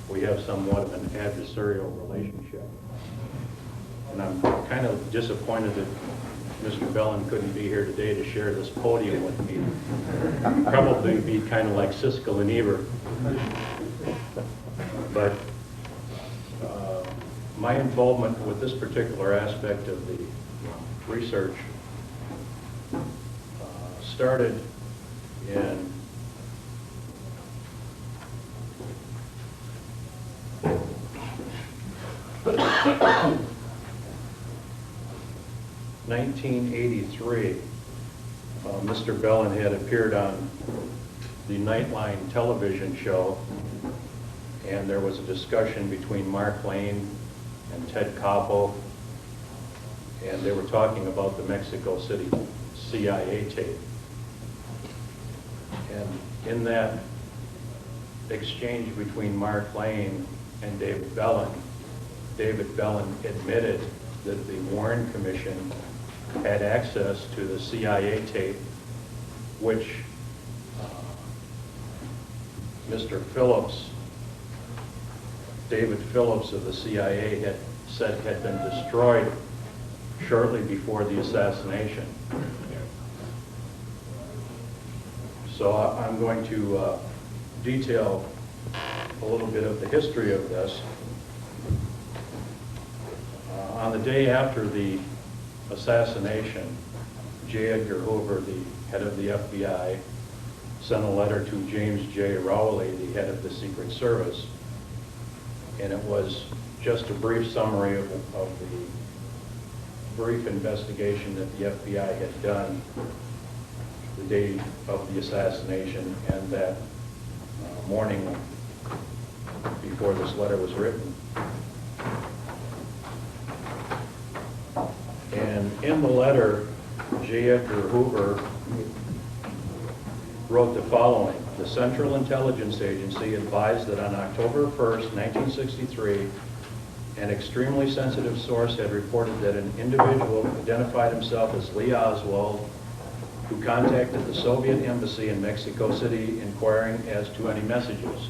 we have somewhat of an adversarial relationship. And I'm kind of disappointed that Mr. Bellin couldn't be here today to share this podium with me. Probably be kind of like Siskel and Ebert. But my involvement with this particular aspect of the research started in 1983. Mr. Bellin had appeared on the Nightline television show, and there was a discussion between Mark Lane and Ted Koppel, and they were talking about the Mexico City CIA tape. And in that exchange between Mark Lane and David Bellin admitted that the Warren Commission had access to the CIA tape, which Mr. Phillips, David Phillips of the CIA, had said had been destroyed shortly before the assassination. So I'm going to detail a little bit of the history of this. On the day after the assassination, J. Edgar Hoover, the head of the FBI, sent a letter to James J. Rowell, the head of the Secret Service, and it was just a brief summary of the brief investigation that the FBI had done the day of the assassination and that morning before this letter was written. And in the letter, J. Edgar Hoover wrote the following: the Central Intelligence Agency advised that on October 1st, 1963, an extremely sensitive source had reported that an individual identified himself as Lee Oswald, who contacted the Soviet embassy in Mexico City inquiring as to any messages.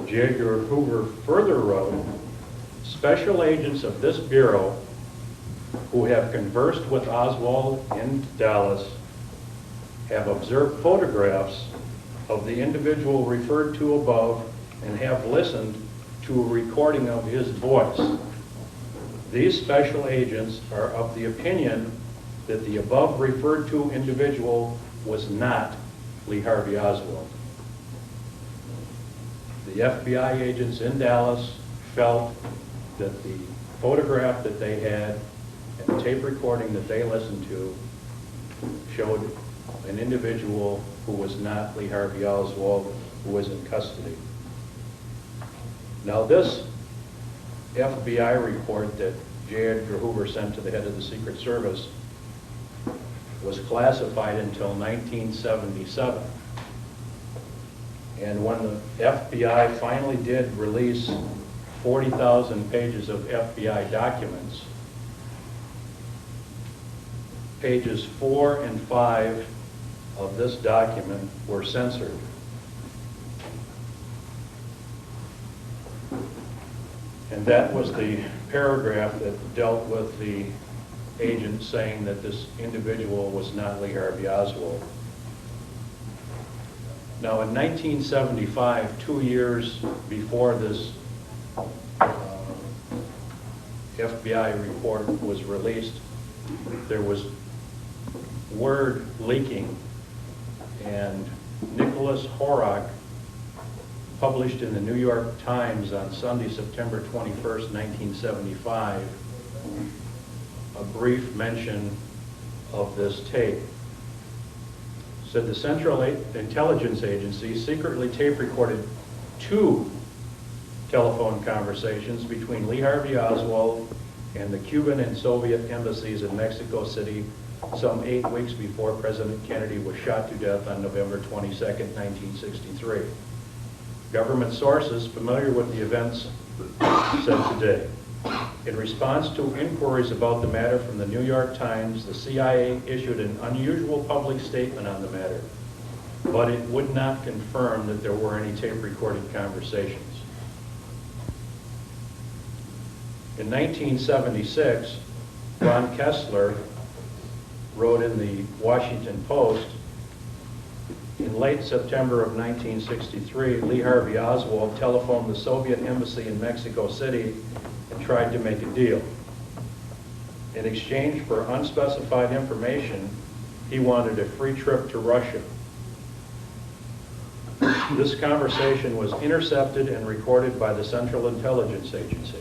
J. Edgar Hoover further wrote, special agents of this bureau who have conversed with Oswald in Dallas have observed photographs of the individual referred to above and have listened to a recording of his voice. These special agents are of the opinion that the above referred to individual was not Lee Harvey Oswald. The FBI agents in Dallas felt that the photograph that they had and the tape recording that they listened to showed an individual who was not Lee Harvey Oswald, who was in custody. Now this FBI report that J. Edgar Hoover sent to the head of the Secret Service was classified until 1977. And when the FBI finally did release 40,000 pages of FBI documents, pages 4 and 5 of this document were censored. And that was the paragraph that dealt with the agent saying that this individual was not Lee Harvey Oswald. Now in 1975, 2 years before this FBI report was released, there was word leaking, and Nicholas Horrock published in the New York Times on Sunday, September 21st, 1975, a brief mention of this tape. Said the Central Intelligence Agency secretly tape recorded 2 telephone conversations between Lee Harvey Oswald and the Cuban and Soviet embassies in Mexico City some 8 weeks before President Kennedy was shot to death on November 22nd, 1963. Government sources familiar with the events said today. In response to inquiries about the matter from the New York Times, the CIA issued an unusual public statement on the matter. but it would not confirm that there were any tape-recorded conversations. In 1976, Ron Kessler wrote in the Washington Post, in late September of 1963, Lee Harvey Oswald telephoned the Soviet embassy in Mexico City and tried to make a deal. In exchange for unspecified information, he wanted a free trip to Russia. This conversation was intercepted and recorded by the Central Intelligence Agency.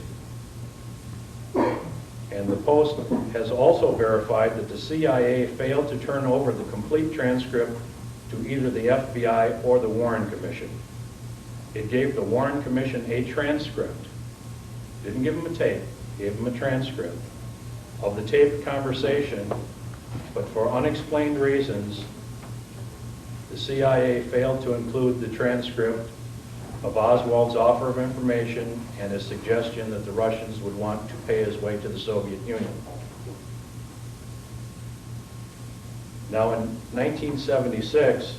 And the Post has also verified that the CIA failed to turn over the complete transcript to either the FBI or the Warren Commission. It gave the Warren Commission a transcript, didn't give them a tape, gave them a transcript of the taped conversation, but for unexplained reasons, the CIA failed to include the transcript of Oswald's offer of information and his suggestion that the Russians would want to pay his way to the Soviet Union. Now in 1976,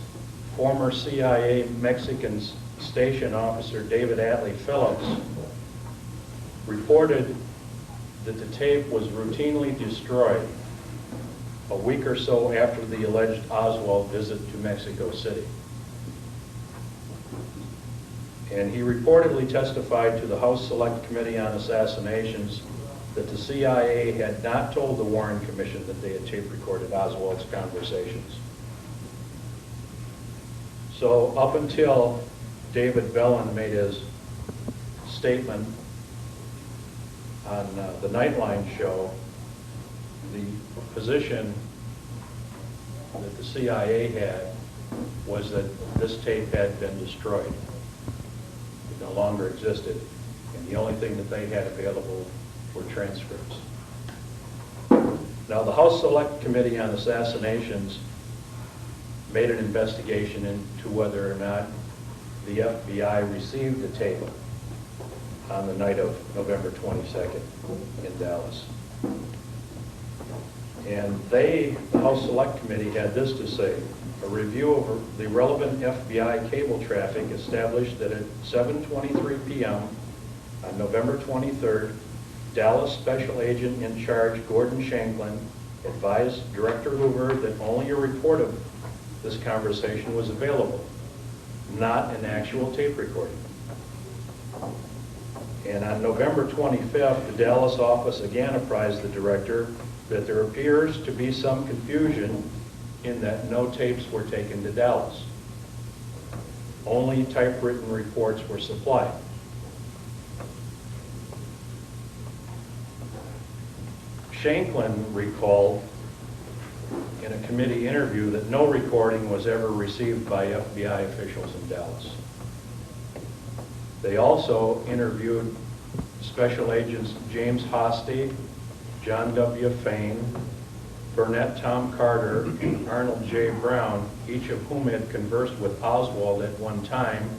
former CIA Mexican station officer David Atlee Phillips reported that the tape was routinely destroyed a week or so after the alleged Oswald visit to Mexico City. And he reportedly testified to the House Select Committee on Assassinations that the CIA had not told the Warren Commission that they had tape-recorded Oswald's conversations. So up until David Bellin made his statement on the Nightline show, the position that the CIA had was that this tape had been destroyed. It no longer existed, and the only thing that they had available were transcripts. Now, the House Select Committee on Assassinations made an investigation into whether or not the FBI received the tape on the night of November 22nd in Dallas. And the House Select Committee had this to say: a review of the relevant FBI cable traffic established that at 7:23 p.m. on November 23rd, Dallas Special Agent in Charge Gordon Shanklin advised Director Hoover that only a report of this conversation was available, not an actual tape recording. And on November 25th, the Dallas office again apprised the director that there appears to be some confusion in that no tapes were taken to Dallas. Only typewritten reports were supplied. Shanklin recalled in a committee interview that no recording was ever received by FBI officials in Dallas. They also interviewed Special Agents James Hosty, John W. Fain, Burnett Tom Carter, and Arnold J. Brown, each of whom had conversed with Oswald at one time,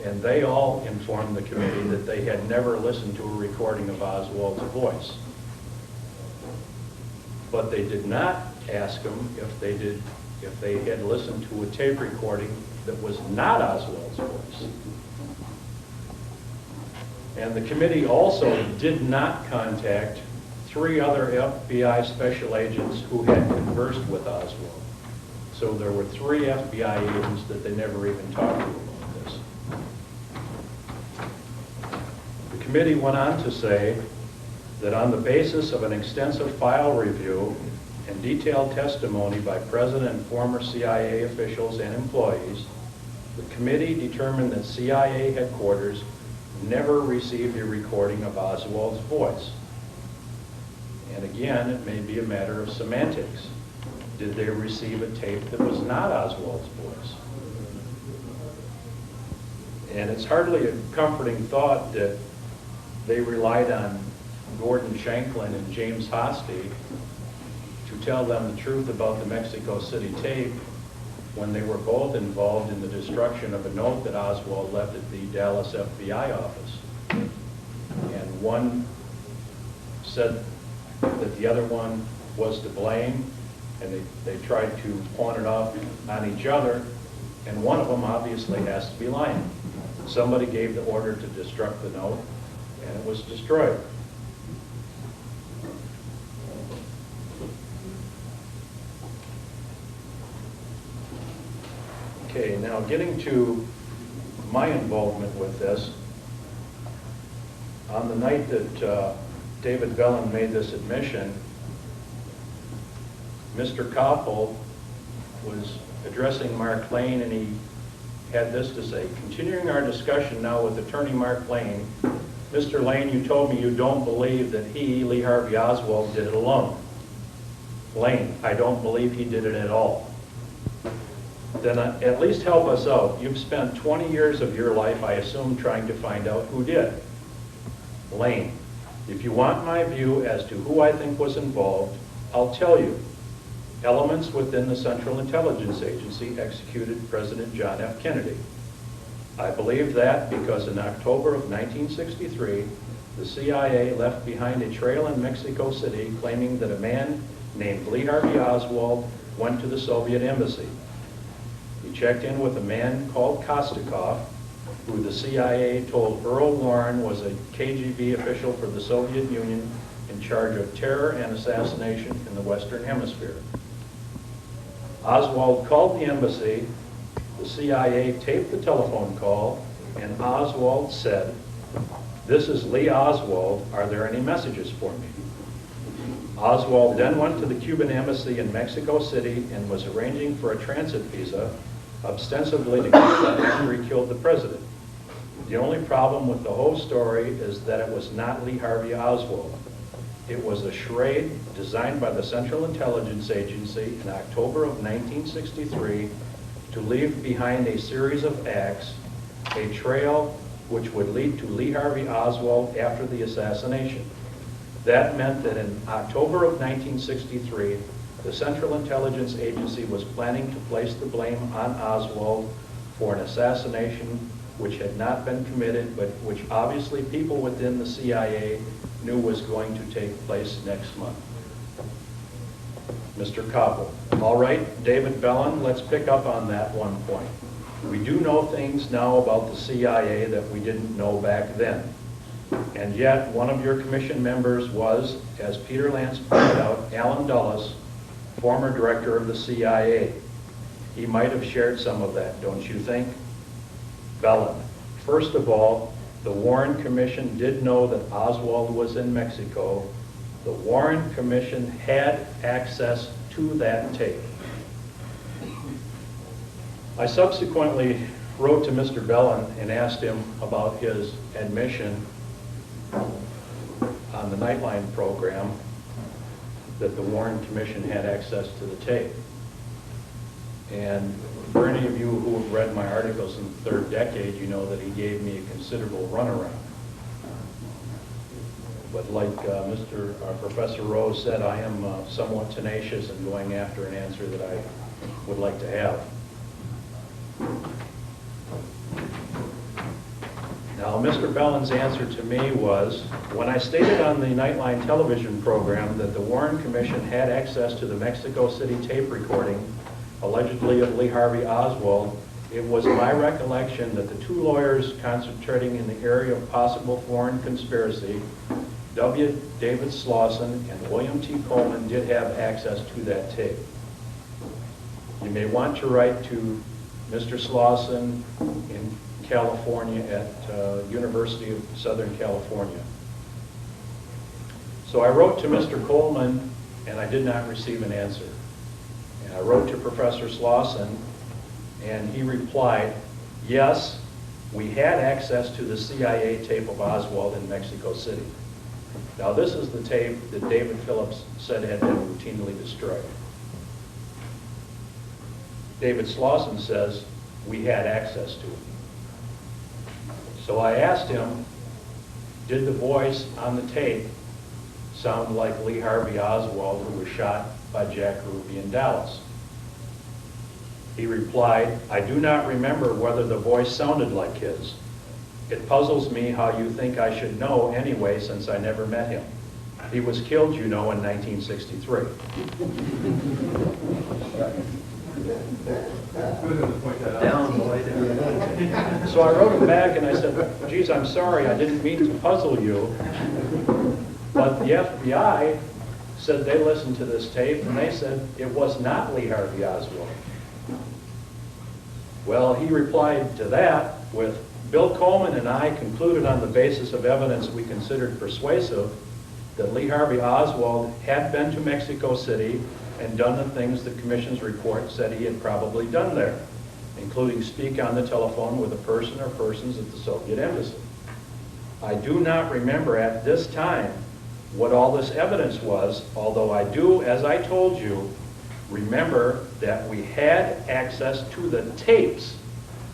and they all informed the committee that they had never listened to a recording of Oswald's voice. But they did not ask him if they had listened to a tape recording that was not Oswald's voice. And the committee also did not contact 3 other FBI special agents who had conversed with Oswald. So there were 3 FBI agents that they never even talked to about this. The committee went on to say that on the basis of an extensive file review and detailed testimony by present and former CIA officials and employees, the committee determined that CIA headquarters never received a recording of Oswald's voice. And again, it may be a matter of semantics. Did they receive a tape that was not Oswald's voice? And it's hardly a comforting thought that they relied on Gordon Shanklin and James Hosty to tell them the truth about the Mexico City tape when they were both involved in the destruction of a note that Oswald left at the Dallas FBI office. And one said that the other one was to blame, And they tried to pawn it off on each other, and one of them obviously has to be lying. Somebody gave the order to destruct the note, and it was destroyed. Okay, now getting to my involvement with this, on the night that David Bellin made this admission, Mr. Koppel was addressing Mark Lane, and he had this to say: continuing our discussion now with Attorney Mark Lane, Mr. Lane, you told me you don't believe that he, Lee Harvey Oswald, did it alone. Lane, I don't believe he did it at all. Then at least help us out. You've spent 20 years of your life, I assume, trying to find out who did. Lane, if you want my view as to who I think was involved, I'll tell you. Elements within the Central Intelligence Agency executed President John F. Kennedy. I believe that because in October of 1963, the CIA left behind a trail in Mexico City claiming that a man named Lee Harvey Oswald went to the Soviet embassy. He checked in with a man called Kostikov, who the CIA told Earl Warren was a KGB official for the Soviet Union in charge of terror and assassination in the Western Hemisphere. Oswald called the embassy, the CIA taped the telephone call, and Oswald said, "This is Lee Oswald, are there any messages for me?" Oswald then went to the Cuban embassy in Mexico City and was arranging for a transit visa, ostensibly to kill after he killed the president. The only problem with the whole story is that it was not Lee Harvey Oswald. It was a charade designed by the Central Intelligence Agency in October of 1963 to leave behind a series of acts, a trail which would lead to Lee Harvey Oswald after the assassination. That meant that in October of 1963, the Central Intelligence Agency was planning to place the blame on Oswald for an assassination which had not been committed, but which obviously people within the CIA knew was going to take place next month. Mr. Koppel, all right, David Bellin, let's pick up on that one point. We do know things now about the CIA that we didn't know back then. And yet, one of your commission members was, as Peter Lance pointed out, Alan Dulles, former director of the CIA. He might have shared some of that, don't you think? Bellin, first of all, the Warren Commission did know that Oswald was in Mexico. The Warren Commission had access to that tape. I subsequently wrote to Mr. Bellin and asked him about his admission on the Nightline program that the Warren Commission had access to the tape. And for any of you who have read my articles in the third decade, you know that he gave me a considerable runaround. But like Professor Rose said, I am somewhat tenacious in going after an answer that I would like to have. Now, Mr. Bellin's answer to me was, when I stated on the Nightline television program that the Warren Commission had access to the Mexico City tape recording, allegedly of Lee Harvey Oswald, it was my recollection that the two lawyers concentrating in the area of possible foreign conspiracy, W. David Slauson and William T. Coleman, did have access to that tape. You may want to write to Mr. Slauson in California at University of Southern California. So I wrote to Mr. Coleman and I did not receive an answer. And I wrote to Professor Slauson and he replied, yes, we had access to the CIA tape of Oswald in Mexico City. Now this is the tape that David Phillips said had been routinely destroyed. David Slauson says we had access to it. So I asked him, did the voice on the tape sound like Lee Harvey Oswald, who was shot by Jack Ruby in Dallas? He replied, I do not remember whether the voice sounded like his. It puzzles me how you think I should know anyway, since I never met him. He was killed, you know, in 1963. So I wrote him back and I said, geez, I'm sorry, I didn't mean to puzzle you. But the FBI said they listened to this tape and they said it was not Lee Harvey Oswald. Well, he replied to that with, Bill Coleman and I concluded on the basis of evidence we considered persuasive that Lee Harvey Oswald had been to Mexico City and done the things the Commission's report said he had probably done there, including speak on the telephone with a person or persons at the Soviet embassy. I do not remember at this time what all this evidence was, although I do, as I told you, remember that we had access to the tapes.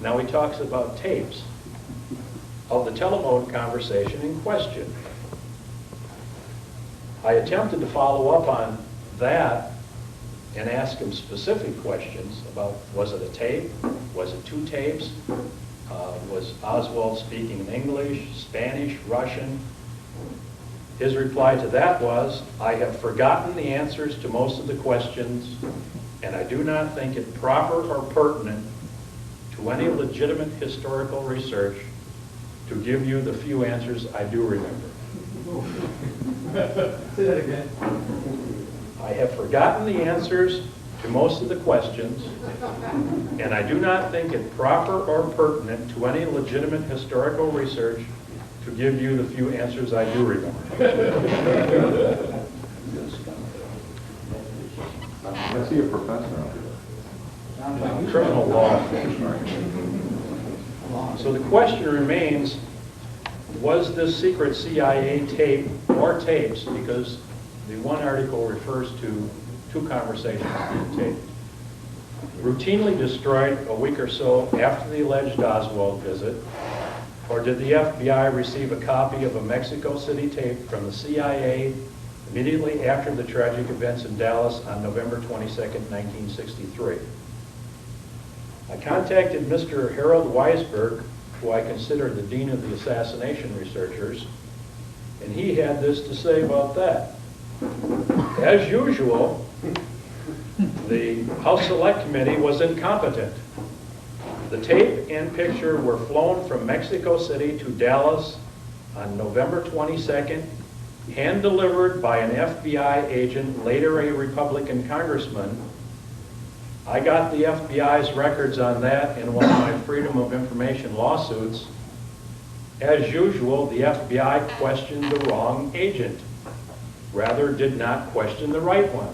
Now he talks about tapes of the telephone conversation in question. I attempted to follow up on that and ask him specific questions about, was it a tape? Was it two tapes? Was Oswald speaking in English, Spanish, Russian? His reply to that was, I have forgotten the answers to most of the questions, and I do not think it proper or pertinent to any legitimate historical research to give you the few answers I do remember. Say that again. I have forgotten the answers to most of the questions, and I do not think it proper or pertinent to any legitimate historical research to give you the few answers I do remember. I see a professor out here. Criminal law. So the question remains, was this secret CIA tape or tapes, because the one article refers to two conversations being taped, routinely destroyed a week or so after the alleged Oswald visit, or did the FBI receive a copy of a Mexico City tape from the CIA immediately after the tragic events in Dallas on November 22nd, 1963? I contacted Mr. Harold Weisberg, who I consider the dean of the assassination researchers, and he had this to say about that. As usual, the House Select Committee was incompetent. The tape and picture were flown from Mexico City to Dallas on November 22nd, hand-delivered by an FBI agent, later a Republican congressman. I got the FBI's records on that in one of my Freedom of Information lawsuits. As usual, the FBI questioned the wrong agent, rather did not question the right one.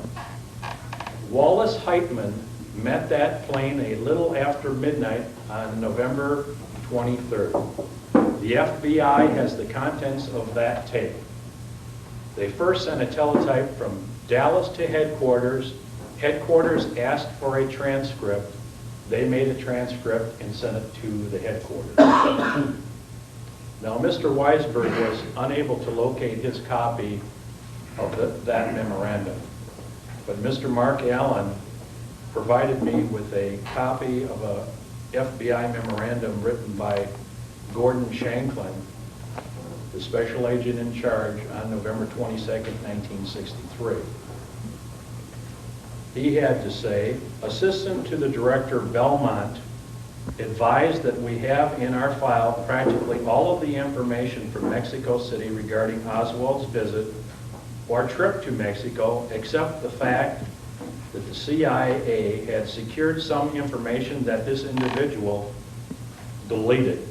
Wallace Heitman met that plane a little after midnight on November 23rd. The FBI has the contents of that tape. They first sent a teletype from Dallas to headquarters. Headquarters asked for a transcript. They made a transcript and sent it to the headquarters. Now, Mr. Weisberg was unable to locate his copy of that memorandum, but Mr. Mark Allen provided me with a copy of a FBI memorandum written by Gordon Shanklin, the special agent in charge, on November 22nd, 1963. He had to say, Assistant to the Director Belmont advised that we have in our file practically all of the information from Mexico City regarding Oswald's visit or trip to Mexico, except the fact that the CIA had secured some information that this individual deleted.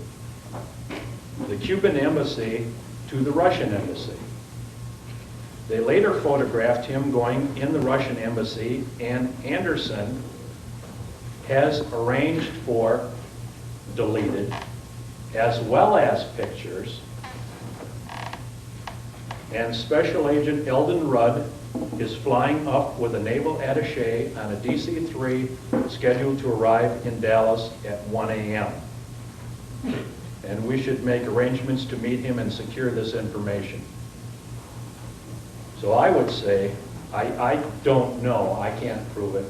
The Cuban embassy to the Russian embassy. They later photographed him going in the Russian embassy, and Anderson has arranged for deleted, as well as pictures. And Special Agent Eldon Rudd is flying up with a naval attaché on a DC-3 scheduled to arrive in Dallas at 1 a.m. And we should make arrangements to meet him and secure this information. So I would say, I don't know, I can't prove it,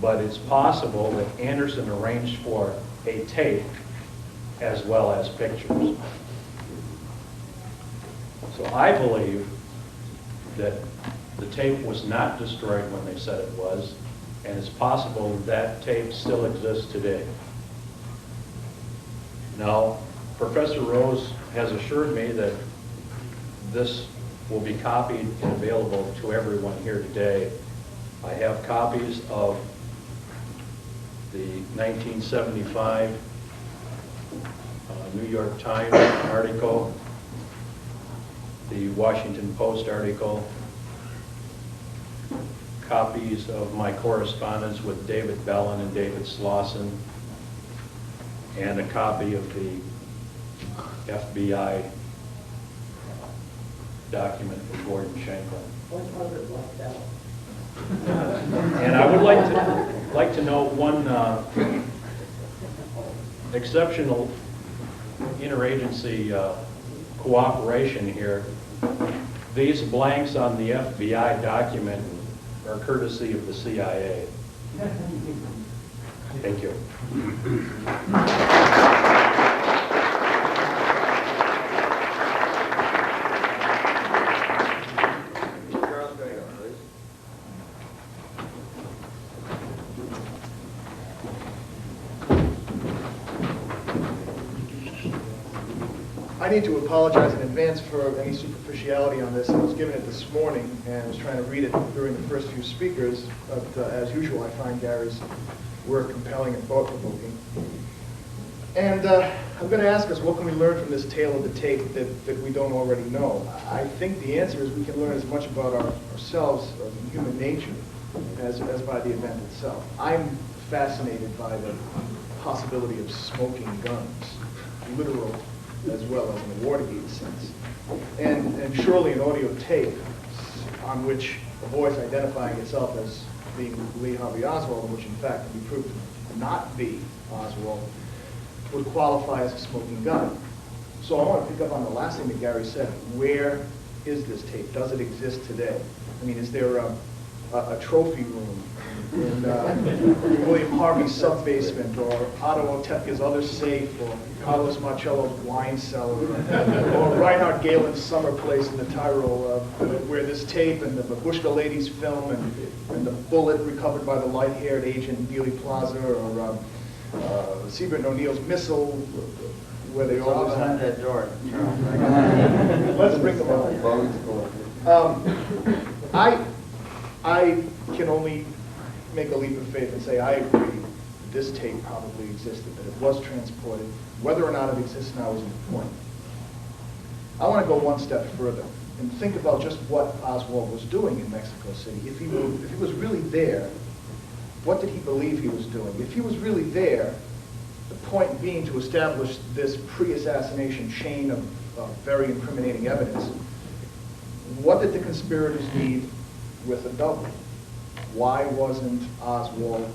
but it's possible that Anderson arranged for a tape as well as pictures. So I believe that the tape was not destroyed when they said it was, and it's possible that tape still exists today. Now, Professor Rose has assured me that this will be copied and available to everyone here today. I have copies of the 1975 New York Times article, the Washington Post article, copies of my correspondence with David Bellin and David Slauson, and a copy of the FBI document from Gordon Shanklin. And I would like to note one exceptional interagency cooperation here. These blanks on the FBI document are courtesy of the CIA. Thank you. I need to apologize in advance for any superficiality on this. I was given it this morning and was trying to read it during the first few speakers, but as usual, I find Gary's work compelling and thought-provoking. And I'm going to ask us, what can we learn from this tale of the tape that we don't already know? I think the answer is we can learn as much about ourselves, human nature, as by the event itself. I'm fascinated by the possibility of smoking guns, literal as well as in a Watergate sense. And surely an audio tape on which a voice identifying itself as being Lee Harvey Oswald, which in fact can be proved to not be Oswald, would qualify as a smoking gun. So I want to pick up on the last thing that Gary said. Where is this tape? Does it exist today? I mean, is there a trophy room in William Harvey's sub-basement, or Otto Otepka's other safe, or Carlos Marcello's wine cellar, or Reinhard Galen's summer place in the Tyrol, where this tape and the Babushka Ladies film and the bullet recovered by the light-haired agent in Dealey Plaza, or Seabird O'Neill's missile, where they all behind that door. Let's bring them on. I can only make a leap of faith and say I agree this tape probably existed, that it was transported. Whether or not it exists now isn't the point. I want to go one step further and think about just what Oswald was doing in Mexico City. If he was really there, what did he believe he was doing? If he was really there, the point being to establish this pre-assassination chain of very incriminating evidence, what did the conspirators need with a double? Why wasn't Oswald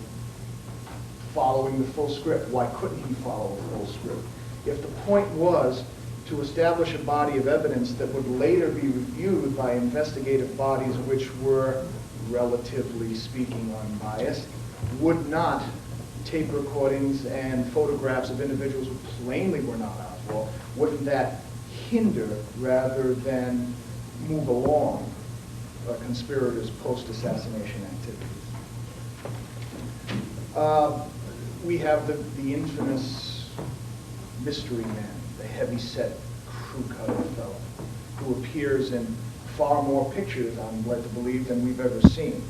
following the full script? Why couldn't he follow the full script? If the point was to establish a body of evidence that would later be reviewed by investigative bodies which were, relatively speaking, unbiased, would not tape recordings and photographs of individuals who plainly were not Oswald, wouldn't that hinder rather than move along conspirators' post-assassination activities? We have the infamous mystery man, the heavy-set, crew-cutter fellow, who appears in far more pictures, I'm led to believe, than we've ever seen.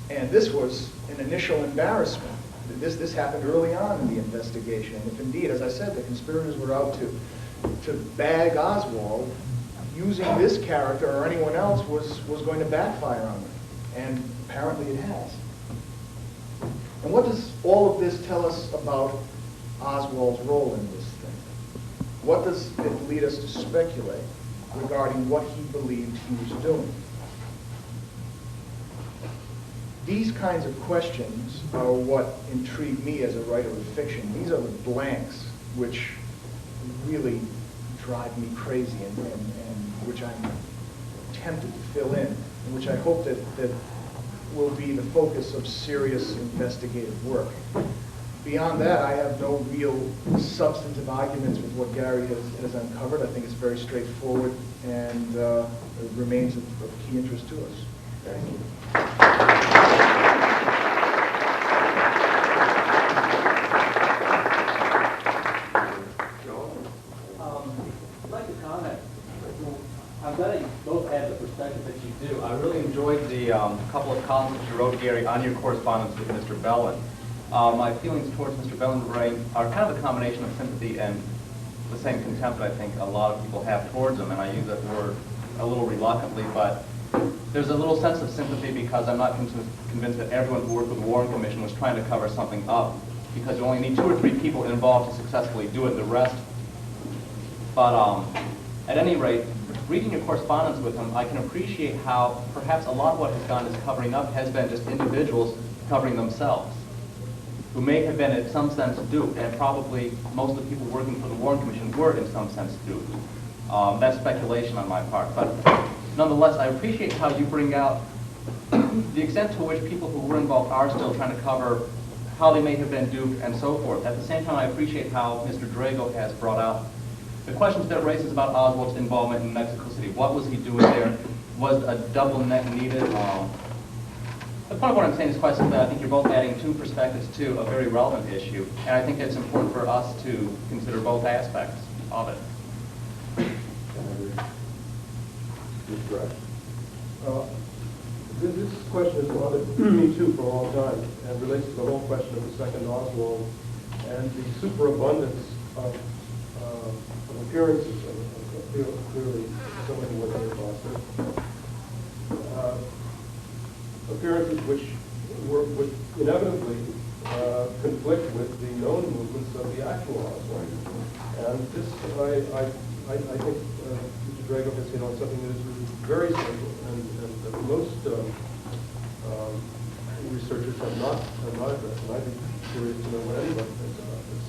And this was an initial embarrassment. This happened early on in the investigation. And if indeed, as I said, the conspirators were out to bag Oswald, using this character or anyone else was going to backfire on them. And apparently it has. And what does all of this tell us about Oswald's role in this thing? What does it lead us to speculate regarding what he believed he was doing? These kinds of questions are what intrigue me as a writer of fiction. These are the blanks which really drive me crazy and which I'm tempted to fill in, and which I hope that will be the focus of serious investigative work. Beyond that, I have no real substantive arguments with what Gary has uncovered. I think it's very straightforward and it remains of key interest to us. Thank you. I'd like to comment. I'm glad you both had the perspective that you do. I really enjoyed the couple of columns that you wrote, Gary, on your correspondence with Mr. Bellin. My feelings towards Mr. Bellin are kind of a combination of sympathy and the same contempt that I think a lot of people have towards him, and I use that word a little reluctantly, but there's a little sense of sympathy because I'm not convinced that everyone who worked with the Warren Commission was trying to cover something up, because you only need 2 or 3 people involved to successfully do it, the rest. But at any rate, reading your correspondence with him, I can appreciate how perhaps a lot of what has gone as covering up has been just individuals covering themselves, who may have been in some sense duped, and probably most of the people working for the Warren Commission were in some sense duped. That's speculation on my part. But nonetheless, I appreciate how you bring out the extent to which people who were involved are still trying to cover how they may have been duped and so forth. At the same time, I appreciate how Mr. Drago has brought out the questions that raises about Oswald's involvement in Mexico City. What was he doing there? Was a double neck needed? The point of what I'm saying is quite simply, I think you're both adding 2 perspectives to a very relevant issue, and I think it's important for us to consider both aspects of it. This question has bothered me too for a long time, and relates to the whole question of the second Oswald and the superabundance of appearances of clearly somebody who was an imposter. Appearances which would inevitably conflict with the known movements of the actual Oswald. And this, I think Mr. Drago has hit on something that is very simple, and that most researchers have not addressed, and I'd be curious to know what anybody thinks about this.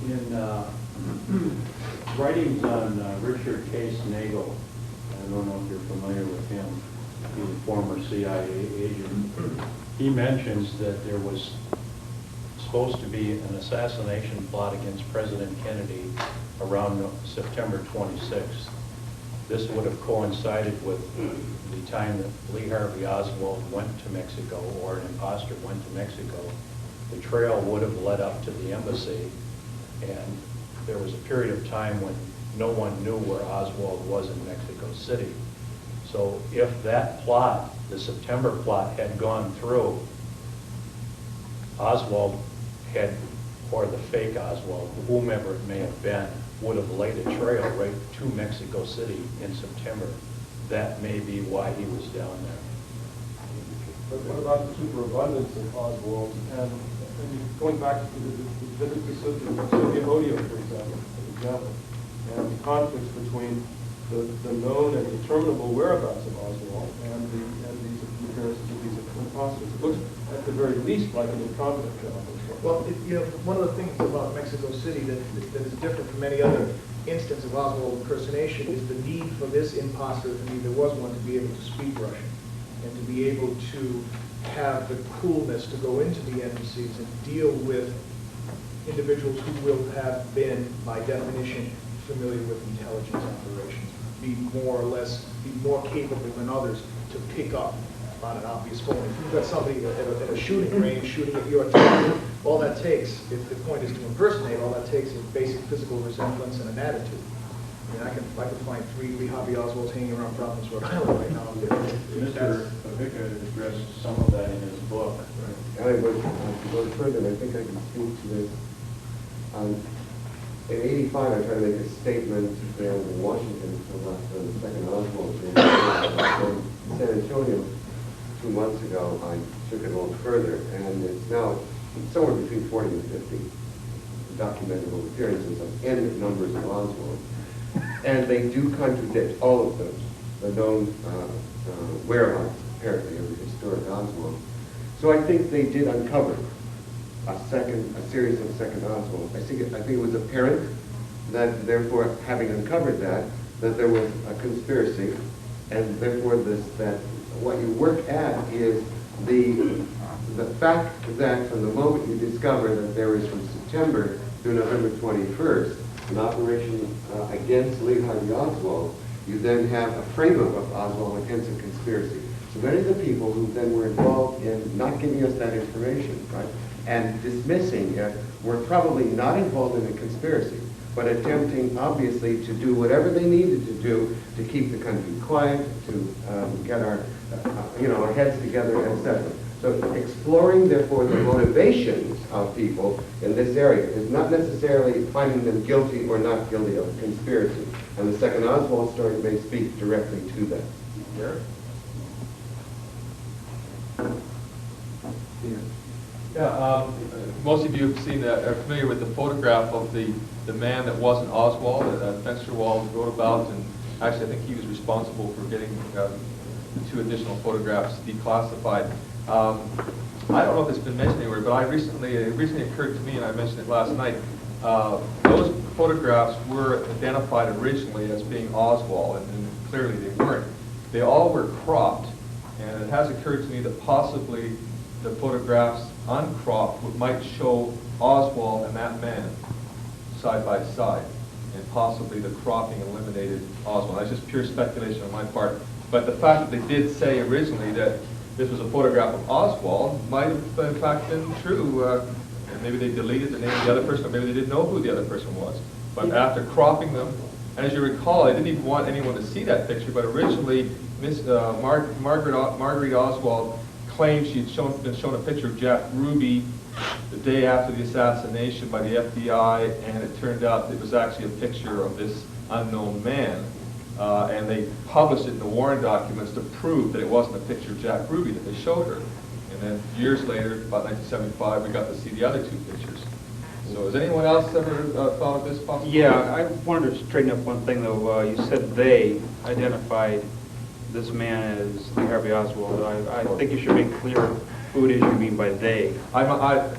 In writings on Richard Case Nagel, I don't know if you're familiar with him, he's a former CIA agent. He mentions that there was supposed to be an assassination plot against President Kennedy around September 26th. This would have coincided with the time that Lee Harvey Oswald went to Mexico, or an imposter went to Mexico. The trail would have led up to the embassy, and there was a period of time when no one knew where Oswald was in Mexico City. So if that plot, the September plot, had gone through, Oswald had, or the fake Oswald, whomever it may have been, would have laid a trail right to Mexico City in September. That may be why he was down there. But what about the superabundance of Oswald? And going back to the Soviet audio, for example, and the conflicts between the known and determinable whereabouts of Oswald and these appearances of these imposters. It looks, at the very least, like an incompetent job. Well, one of the things about Mexico City that is different from any other instance of Oswald impersonation is the need for this imposter, if indeed there was one, to be able to speak Russian and to be able to have the coolness to go into the embassies and deal with individuals who will have been, by definition, familiar with intelligence operations, be more capable than others to pick up on an obvious phone. If you've got somebody at a shooting range shooting at your target, all that takes, if the point is to impersonate, all that takes is basic physical resemblance and an attitude. I mean, I can find three Harvey Oswalds hanging around Providence, Rhode Island right now. Mr. Vicka addressed some of that in his book. I would go further, and I think I can speak to this. In '85, I tried to make a statement there in Washington about the second Oswald in San Antonio 2 months ago. I took it a little further, and it's now somewhere between 40 and 50 documentable appearances of n numbers of Oswald. And they do contradict all of those, the known whereabouts, apparently, of the historic Oswald. So I think they did uncover a series of second Oswald. I think it was apparent that, therefore, having uncovered that there was a conspiracy, and therefore that what you work at is the the fact that from the moment you discover that there is from September through November 21st an operation against Lee Harvey Oswald, you then have a framework of Oswald against a conspiracy. So many of the people who then were involved in not giving us that information, right, and dismissing it, were probably not involved in a conspiracy, but attempting, obviously, to do whatever they needed to do to keep the country quiet, to get our, our heads together, etc. So exploring, therefore, the motivations of people in this area is not necessarily finding them guilty or not guilty of a conspiracy. And the second Oswald story may speak directly to that. Garrett? Yeah, most of you have seen, are familiar with the photograph of the man that wasn't Oswald, that Fensterwald wrote about, and actually I think he was responsible for getting the 2 additional photographs declassified. I don't know if it's been mentioned anywhere, but it recently occurred to me, and I mentioned it last night, those photographs were identified originally as being Oswald, and clearly they weren't. They all were cropped, and it has occurred to me that possibly the photographs uncropped might show Oswald and that man side by side, and possibly the cropping eliminated Oswald. That's just pure speculation on my part. But the fact that they did say originally that this was a photograph of Oswald might have in fact been true. And maybe they deleted the name of the other person, or maybe they didn't know who the other person was. But after cropping them, and as you recall, I didn't even want anyone to see that picture, but originally Miss Marguerite Oswald claimed she'd been shown a picture of Jack Ruby the day after the assassination by the FBI, and it turned out it was actually a picture of this unknown man. And they published it in the Warren documents to prove that it wasn't a picture of Jack Ruby that they showed her. And then years later, about 1975, we got to see the other 2 pictures. So has anyone else ever thought of this possibility? Yeah, I wanted to straighten up one thing though. You said they identified this man as Lee Harvey Oswald. I think you should make clear who it is you mean by they. I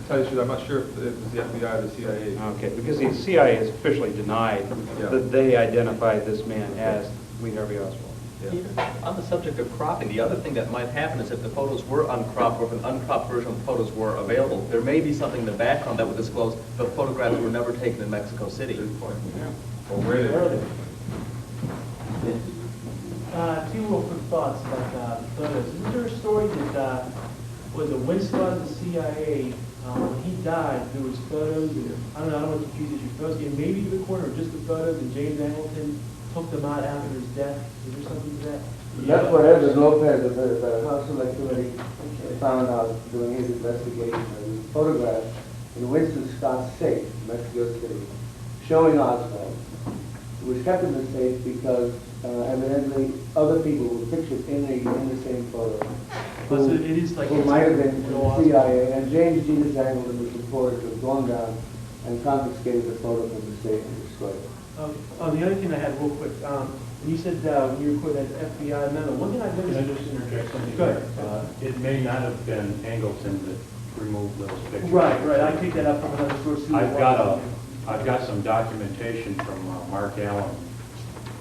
tell you the truth, I'm not sure if it was the FBI or the CIA. Okay, because the CIA has officially denied that they identified this man as Lee Harvey Oswald. Yeah. On the subject of cropping, the other thing that might happen is if the photos were uncropped, or if an uncropped version of the photos were available, there may be something in the background that would disclose the photographs were never taken in Mexico City. Good point. Yeah. Or where they were. 2 real quick thoughts about photos. Isn't there a story that was a Winston of the CIA, when he died, there was photos, and I don't want to confuse your photos, and maybe the corner or just the photos, and James Hamilton took them out after his death? Is there something to that? That's what Edward Lopez of the House Select Committee found out during his investigation. There was photographs in Winston Scott's safe, Mexico City, showing Oswald. It was kept in the safe because evidently other people were pictured in the same photo. So it is like who might have been from the CIA, and James G. Angleton was reported to have gone down and confiscated the photo from the safe and destroyed it. The other thing I had real quick, when you said when you recorded that FBI memo, one thing I noticed... Can I just interject something? Go ahead. It may not have been Angleton that removed those pictures. Right. I picked that up from another source. I've got some documentation from Mark Allen,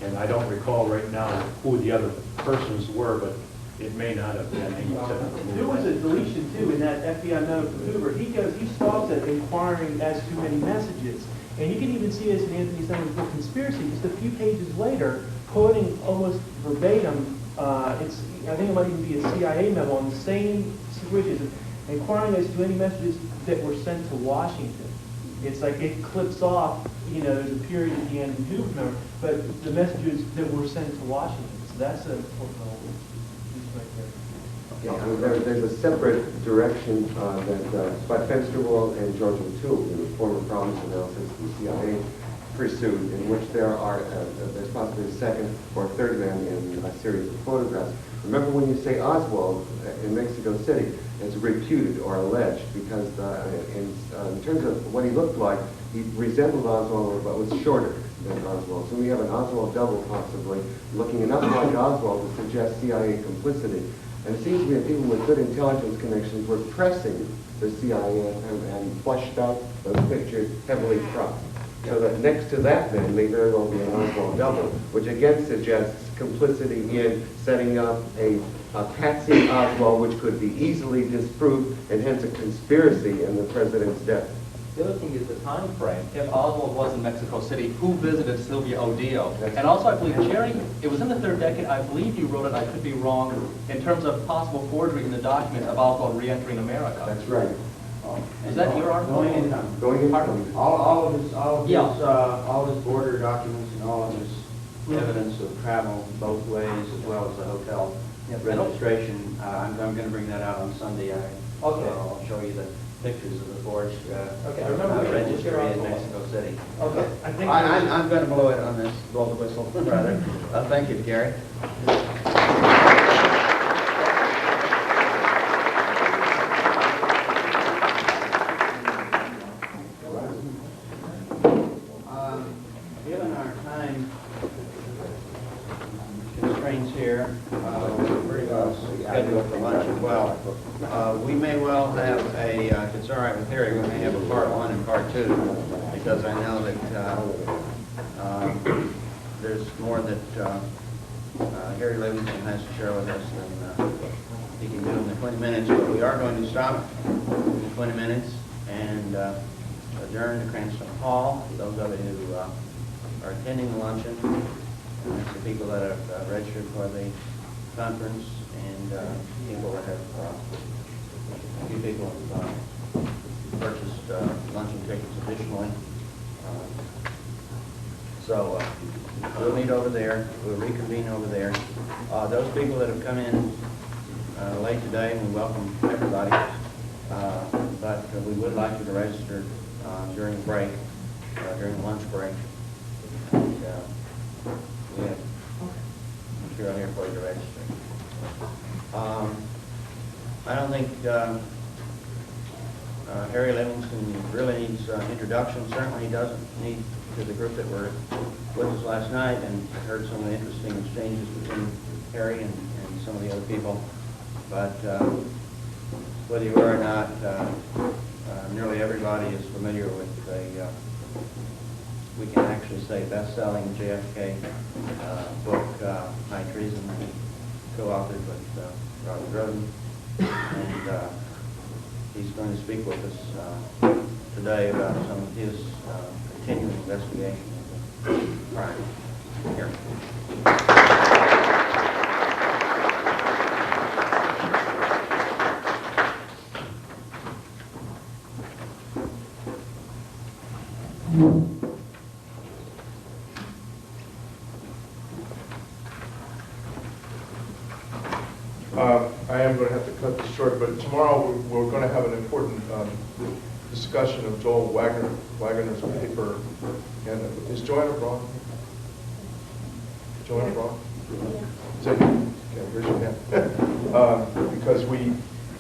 and I don't recall right now who the other persons were, but it may not have been Angleton. There was a deletion too in that FBI memo from Hoover. He stops at inquiring as to many messages. And you can even see this in Anthony Summer's book, Conspiracy, just a few pages later, quoting almost verbatim, I think it might even be a CIA memo on the same situation, inquiring as to any messages that were sent to Washington. It's like it clips off, there's a period at the end of the Hoover memo, but the messages that were sent to Washington. So that's an important piece right there. Yeah, there's a separate direction that Spot Fensterwald and George O'Toole, in the former promise analysis the CIA pursued, in which there's possibly a second or third man in a series of photographs. Remember when you say Oswald in Mexico City, it's reputed or alleged because in terms of what he looked like, he resembled Oswald but was shorter than Oswald. So we have an Oswald double possibly, looking enough like Oswald to suggest CIA complicity. And it seems to me that people with good intelligence connections were pressing the CIA and flushed out those pictures heavily cropped. So that next to that man may very well be an Oswald double, which again suggests complicity in setting up a patsy Oswald, which could be easily disproved, and hence a conspiracy in the president's death. The other thing is the time frame. If Oswald was in Mexico City, who visited Sylvia Odillo? That's- And also, I believe, Jerry, it was in the third decade, I believe you wrote it, I could be wrong, in terms of possible forgery in the documents of Oswald re-entering America. That's right. Is that your article? Going in time. Going in. Pardon? All of his border documents and all of his evidence of travel both ways, as well as the hotel registration. I'm going to bring that out on Sunday. I'll show you the pictures of the forged Okay, I remember we registry were in on- Mexico City. Okay, I think. I'm going to blow it on this, blow the whistle, rather. Thank you, Gary. Given our time constraints here, we're pretty well scheduled for lunch as well. We may well have if it's all right with Harry, we may have a part 1 and part 2, because I know that there's more that Harry Livingstone has to share with us than he can do in the 20 minutes, but we are going to stop in the 20 minutes and adjourn to Cranston Hall. Those of you who are attending the luncheon, that's the people that have registered for the conference, and people that have, a few people have purchased luncheon tickets additionally. So we'll meet over there, we'll reconvene over there. Those people that have come in late today, we welcome everybody, but we would like you to register during the break, during the lunch break. And we have material here for you to register. I don't think Harry Livingstone really needs introduction. Certainly he doesn't need to the group that were with us last night and heard some of the interesting exchanges between Harry and some of the other people. But whether you are or not, nearly everybody is familiar with we can actually say best-selling JFK book, High Treason, that he co-authored with Robert Roden. And he's going to speak with us today about some of his continuing investigation of the crime. Here. I am going to have to cut this short, but tomorrow we're going to have an important discussion of Joel Wagner's paper. And is Joanna Braun? Joanna Braun? So, okay, raise your hand. Because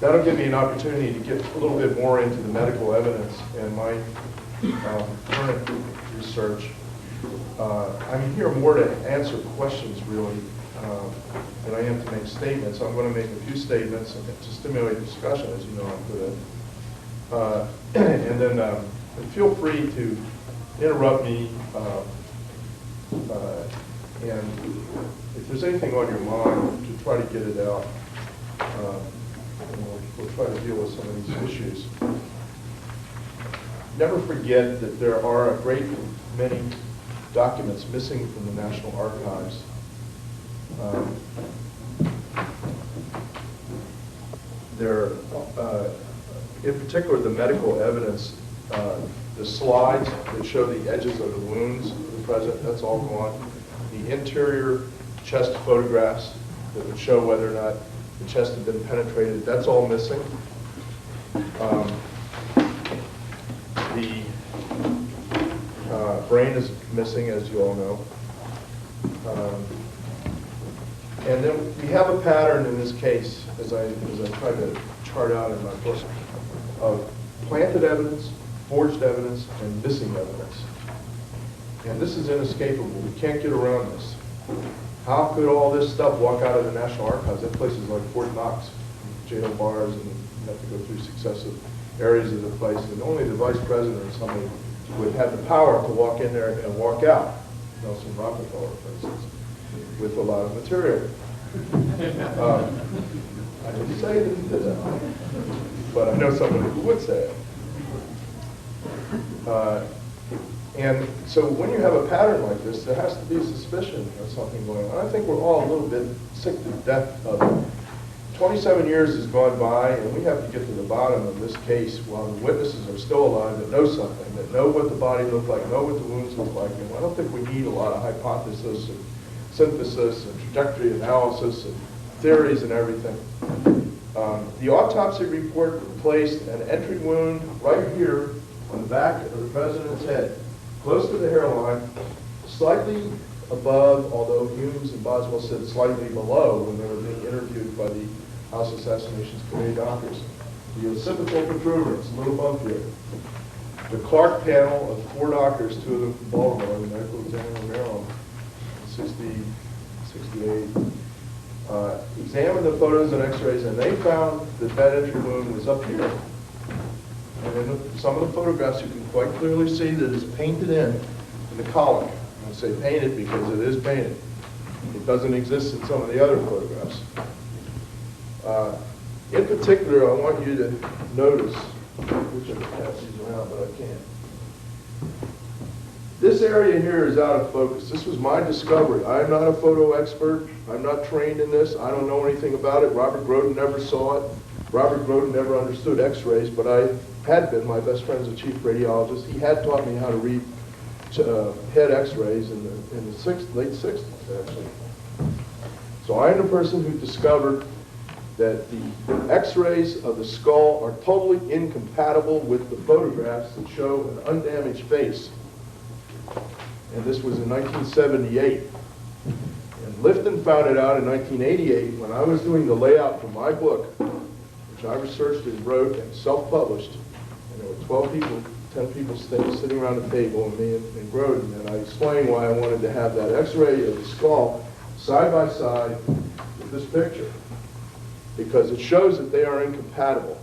that'll give me an opportunity to get a little bit more into the medical evidence and my current research. I'm here more to answer questions, really, than I am to make statements. I'm going to make a few statements to stimulate discussion, as you know I'm good at. And then feel free to interrupt me, and if there's anything on your mind, to try to get it out. We'll try to deal with some of these issues. Never forget that there are a great many documents missing from the National Archives. In particular, the medical evidence, the slides that show the edges of the wounds of the president, that's all gone. The interior chest photographs that would show whether or not the chest had been penetrated, that's all missing. The brain is missing, as you all know. And then we have a pattern in this case, as I tried to chart out in my book, of planted evidence, forged evidence, and missing evidence. And this is inescapable. We can't get around this. How could all this stuff walk out of the National Archives? That place is like Fort Knox, jail bars, and you have to go through successive areas of the place. And only the vice president and somebody would have the power to walk in there and walk out, Nelson Rockefeller, for instance, with a lot of material. I didn't say that he did that, but I know somebody who would say it. And so when you have a pattern like this, there has to be a suspicion of something going on. I think we're all a little bit sick to death of it. 27 years has gone by, and we have to get to the bottom of this case while the witnesses are still alive that know something, that know what the body looked like, know what the wounds look like. And I don't think we need a lot of hypothesis and synthesis and trajectory analysis and theories and everything. The autopsy report placed an entry wound right here on the back of the president's head, close to the hairline, slightly above, although Humes and Boswell said slightly below when they were being interviewed by the House Assassinations Committee doctors. The occipital protuberance, a little bump here. The Clark panel of 4 doctors, 2 of them from Baltimore, the medical examiner in Maryland, 68, examined the photos and x-rays, and they found that that entry wound was up here. And in some of the photographs, you can quite clearly see that it's painted in the colic. I say painted because it is painted. It doesn't exist in some of the other photographs. In particular, I want you to notice, which I can pass these around, but I can't. This area here is out of focus. This was my discovery. I'm not a photo expert. I'm not trained in this. I don't know anything about it. Robert Groden never saw it. Robert Groden never understood x-rays, but I had been. My best friend's a chief radiologist. He had taught me how to read head x-rays in the late 60s, actually. So I am the person who discovered that the x-rays of the skull are totally incompatible with the photographs that show an undamaged face. And this was in 1978. And Lifton found it out in 1988 when I was doing the layout for my book, which I researched and wrote and self-published. And there were 12 people, 10 people sitting around the table, and me and Groden, and I explained why I wanted to have that x-ray of the skull side by side with this picture, because it shows that they are incompatible.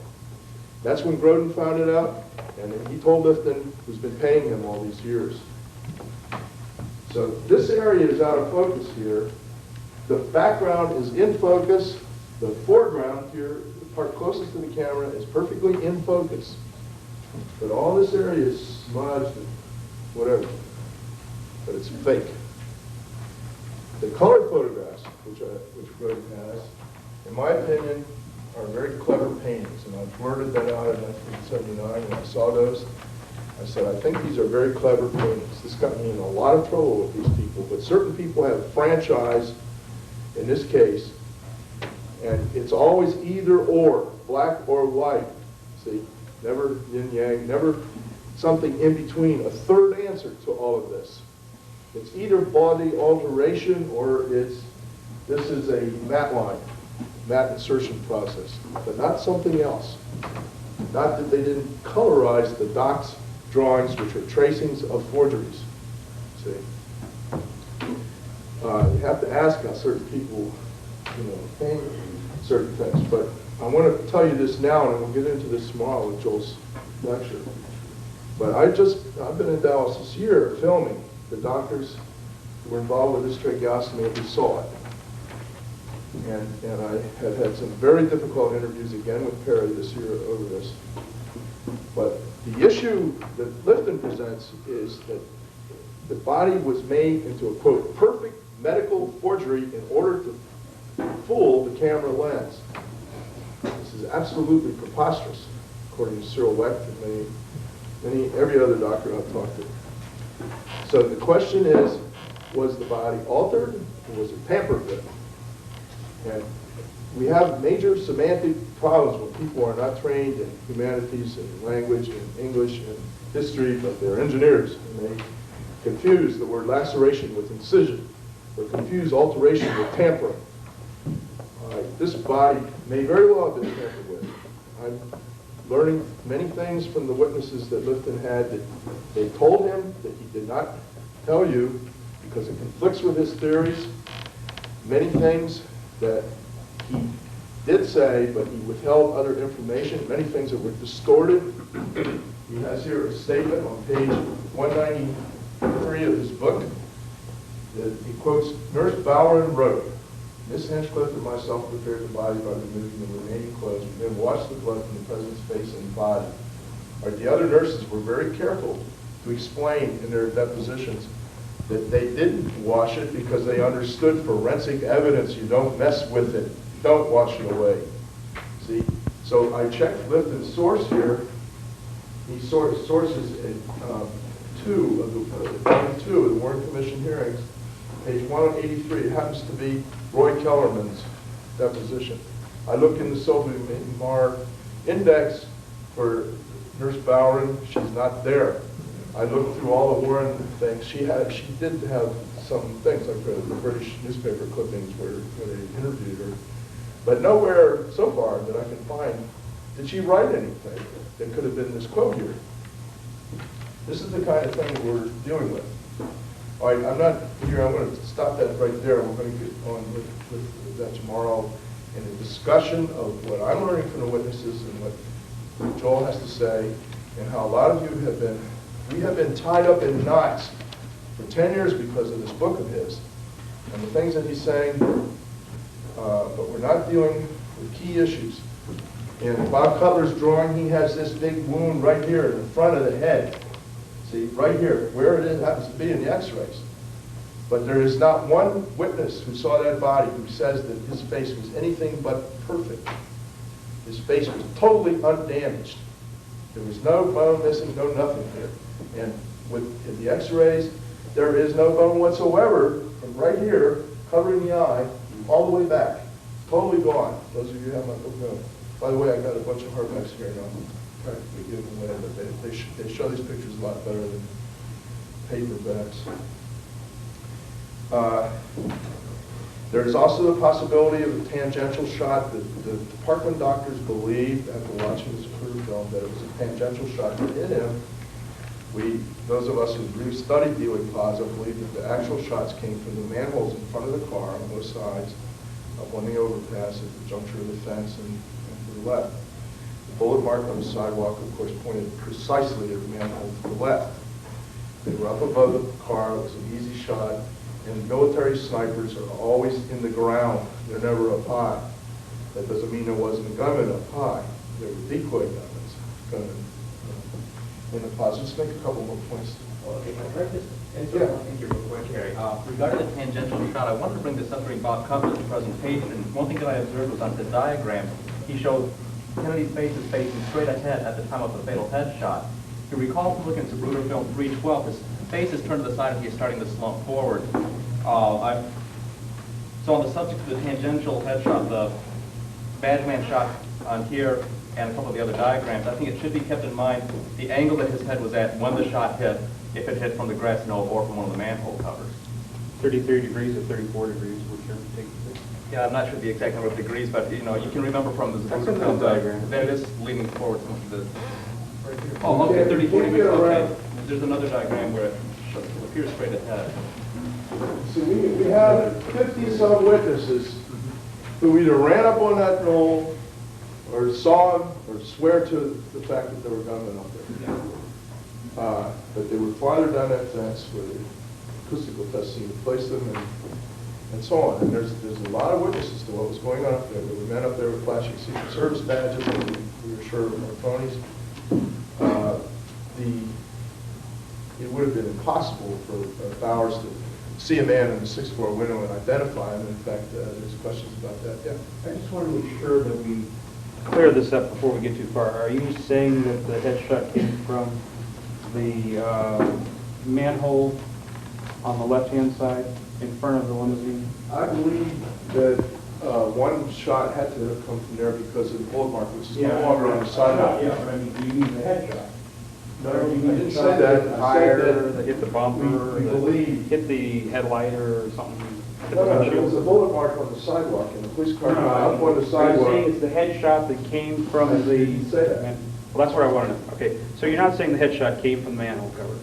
That's when Groden found it out, and he told Lifton, who's been paying him all these years. So this area is out of focus here. The background is in focus. The foreground here, the part closest to the camera, is perfectly in focus. But all this area is smudged and whatever. But it's fake. The color photographs, which Groden has, in my opinion, are very clever paintings. And I blurted that out in 1979 when I saw those. I said, I think these are very clever paintings. This got me in a lot of trouble with these people, but certain people have a franchise in this case, and it's always either or, black or white. See, never yin-yang, never something in between, a third answer to all of this. It's either body alteration or this is a matte line, matte insertion process, but not something else. Not that they didn't colorize the doc's drawings, which are tracings of forgeries. See, you have to ask how certain people, paint certain things. But I want to tell you this now, and we'll get into this tomorrow with Joel's lecture. But I've been in Dallas this year filming the doctors who were involved with this tracheostomy and who saw it. And I have had some very difficult interviews again with Perry this year over this. But the issue that Lifton presents is that the body was made into a, quote, perfect medical forgery in order to fool the camera lens. This is absolutely preposterous, according to Cyril Wecht and every other doctor I've talked to. So the question is, was the body altered or was it tampered with? And we have major semantic problems when people are not trained in humanities and language and English and history, but they're engineers, and they confuse the word laceration with incision, or confuse alteration with tampering. This body may very well have been tampered with. I'm learning many things from the witnesses that Lifton had that they told him that he did not tell you because it conflicts with his theories. Many things that he did say, but he withheld other information, many things that were distorted. He has here a statement on page 193 of his book that he quotes, Nurse Bowron wrote, Miss Hinchcliffe and myself prepared the body by removing the remaining clothes and then washed the blood from the president's face and body. The other nurses were very careful to explain in their depositions that they didn't wash it because they understood forensic evidence, you don't mess with it, don't wash it away. See, so I checked Lifton's source here. He sources in two of the Warren Commission hearings, page 183. It happens to be Roy Kellerman's deposition. I looked in the Sylvia-Mar index for Nurse Bowron. She's not there. I looked through all the Warren things. She did have some things like the British newspaper clippings where they interviewed her, but nowhere so far that I can find did she write anything that could have been this quote here. This is the kind of thing we're dealing with. All right, I'm not here. I'm going to stop that right there. We're going to get on with that tomorrow in a discussion of what I'm learning from the witnesses and what Joel has to say, and how a lot of you have been. We have been tied up in knots for 10 years because of this book of his and the things that he's saying, but we're not dealing with key issues. In Bob Cutler's drawing, he has this big wound right here in the front of the head. See, right here, where it is, happens to be in the x-rays. But there is not one witness who saw that body who says that his face was anything but perfect. His face was totally undamaged. There was no bone missing, no nothing here. And with the x-rays, there is no bone whatsoever from right here, covering the eye, all the way back. Totally gone. Those of you who have my book know. By the way, I got a bunch of hardbacks here now. Practically giving away, but they show these pictures a lot better than paperbacks. There's also the possibility of a tangential shot. The department doctors believed, after watching this crew film, that it was a tangential shot that hit him. Those of us who really studied Dealey Plaza believe that the actual shots came from the manholes in front of the car on both sides, up on the overpass at the juncture of the fence and to the left. The bullet mark on the sidewalk, of course, pointed precisely at the manhole to the left. They were up above the car. It was an easy shot. And military snipers are always in the ground. They're never up high. That doesn't mean there wasn't a gunman up high. There were decoy gunmen in the plaza. Just make a couple more points. Okay, can I just insert one thing here real quick, Harry? Regarding the tangential shot, I wanted to bring this up during Bob Cutler's presentation. And one thing that I observed was on his diagram, he showed Kennedy's face is facing straight ahead at the time of the fatal headshot. If you recall from looking at Zapruder film 312, his face is turned to the side and he's starting to slump forward. So on the subject of the tangential headshot, the badge man shot on here and a couple of the other diagrams, I think it should be kept in mind the angle that his head was at when the shot hit, if it hit from the grass knoll or from one of the manhole covers. 33 degrees or 34 degrees, whichever takes it. Yeah, I'm not sure the exact number of degrees, but you can remember from the Zapruder film diagram that it is leaning forward some of the. Oh, okay, 34 degrees. Okay. There's another diagram where it appears straight ahead. See, we have 50-some witnesses who either ran up on that knoll or saw him or swear to the fact that there were gunmen up there. But they were farther down that fence where the acoustical testing placed them and so on. And there's a lot of witnesses to what was going on up there. There were men up there with flashing Secret Service badges that we were sure were phonies. It would have been impossible for Bowers to see a man in the sixth floor window and identify him. In fact, there's questions about that. Yeah. I just want to make sure that we clear this up before we get too far. Are you saying that the headshot came from the manhole on the left-hand side in front of the limousine? I believe that one shot had to have come from there because of the bullet mark, which is no longer on the sidewalk. Yeah, but I mean, do you mean the headshot? No, I didn't say that. I said that hit the bumper, we believe. hit the headlight or something. No, there was a bullet mark on the sidewalk, and the police car up on the sidewalk. Are you saying it's the headshot that came from the... I didn't say that. Well, that's what I want to know. Okay, so you're not saying the headshot came from the manhole cover?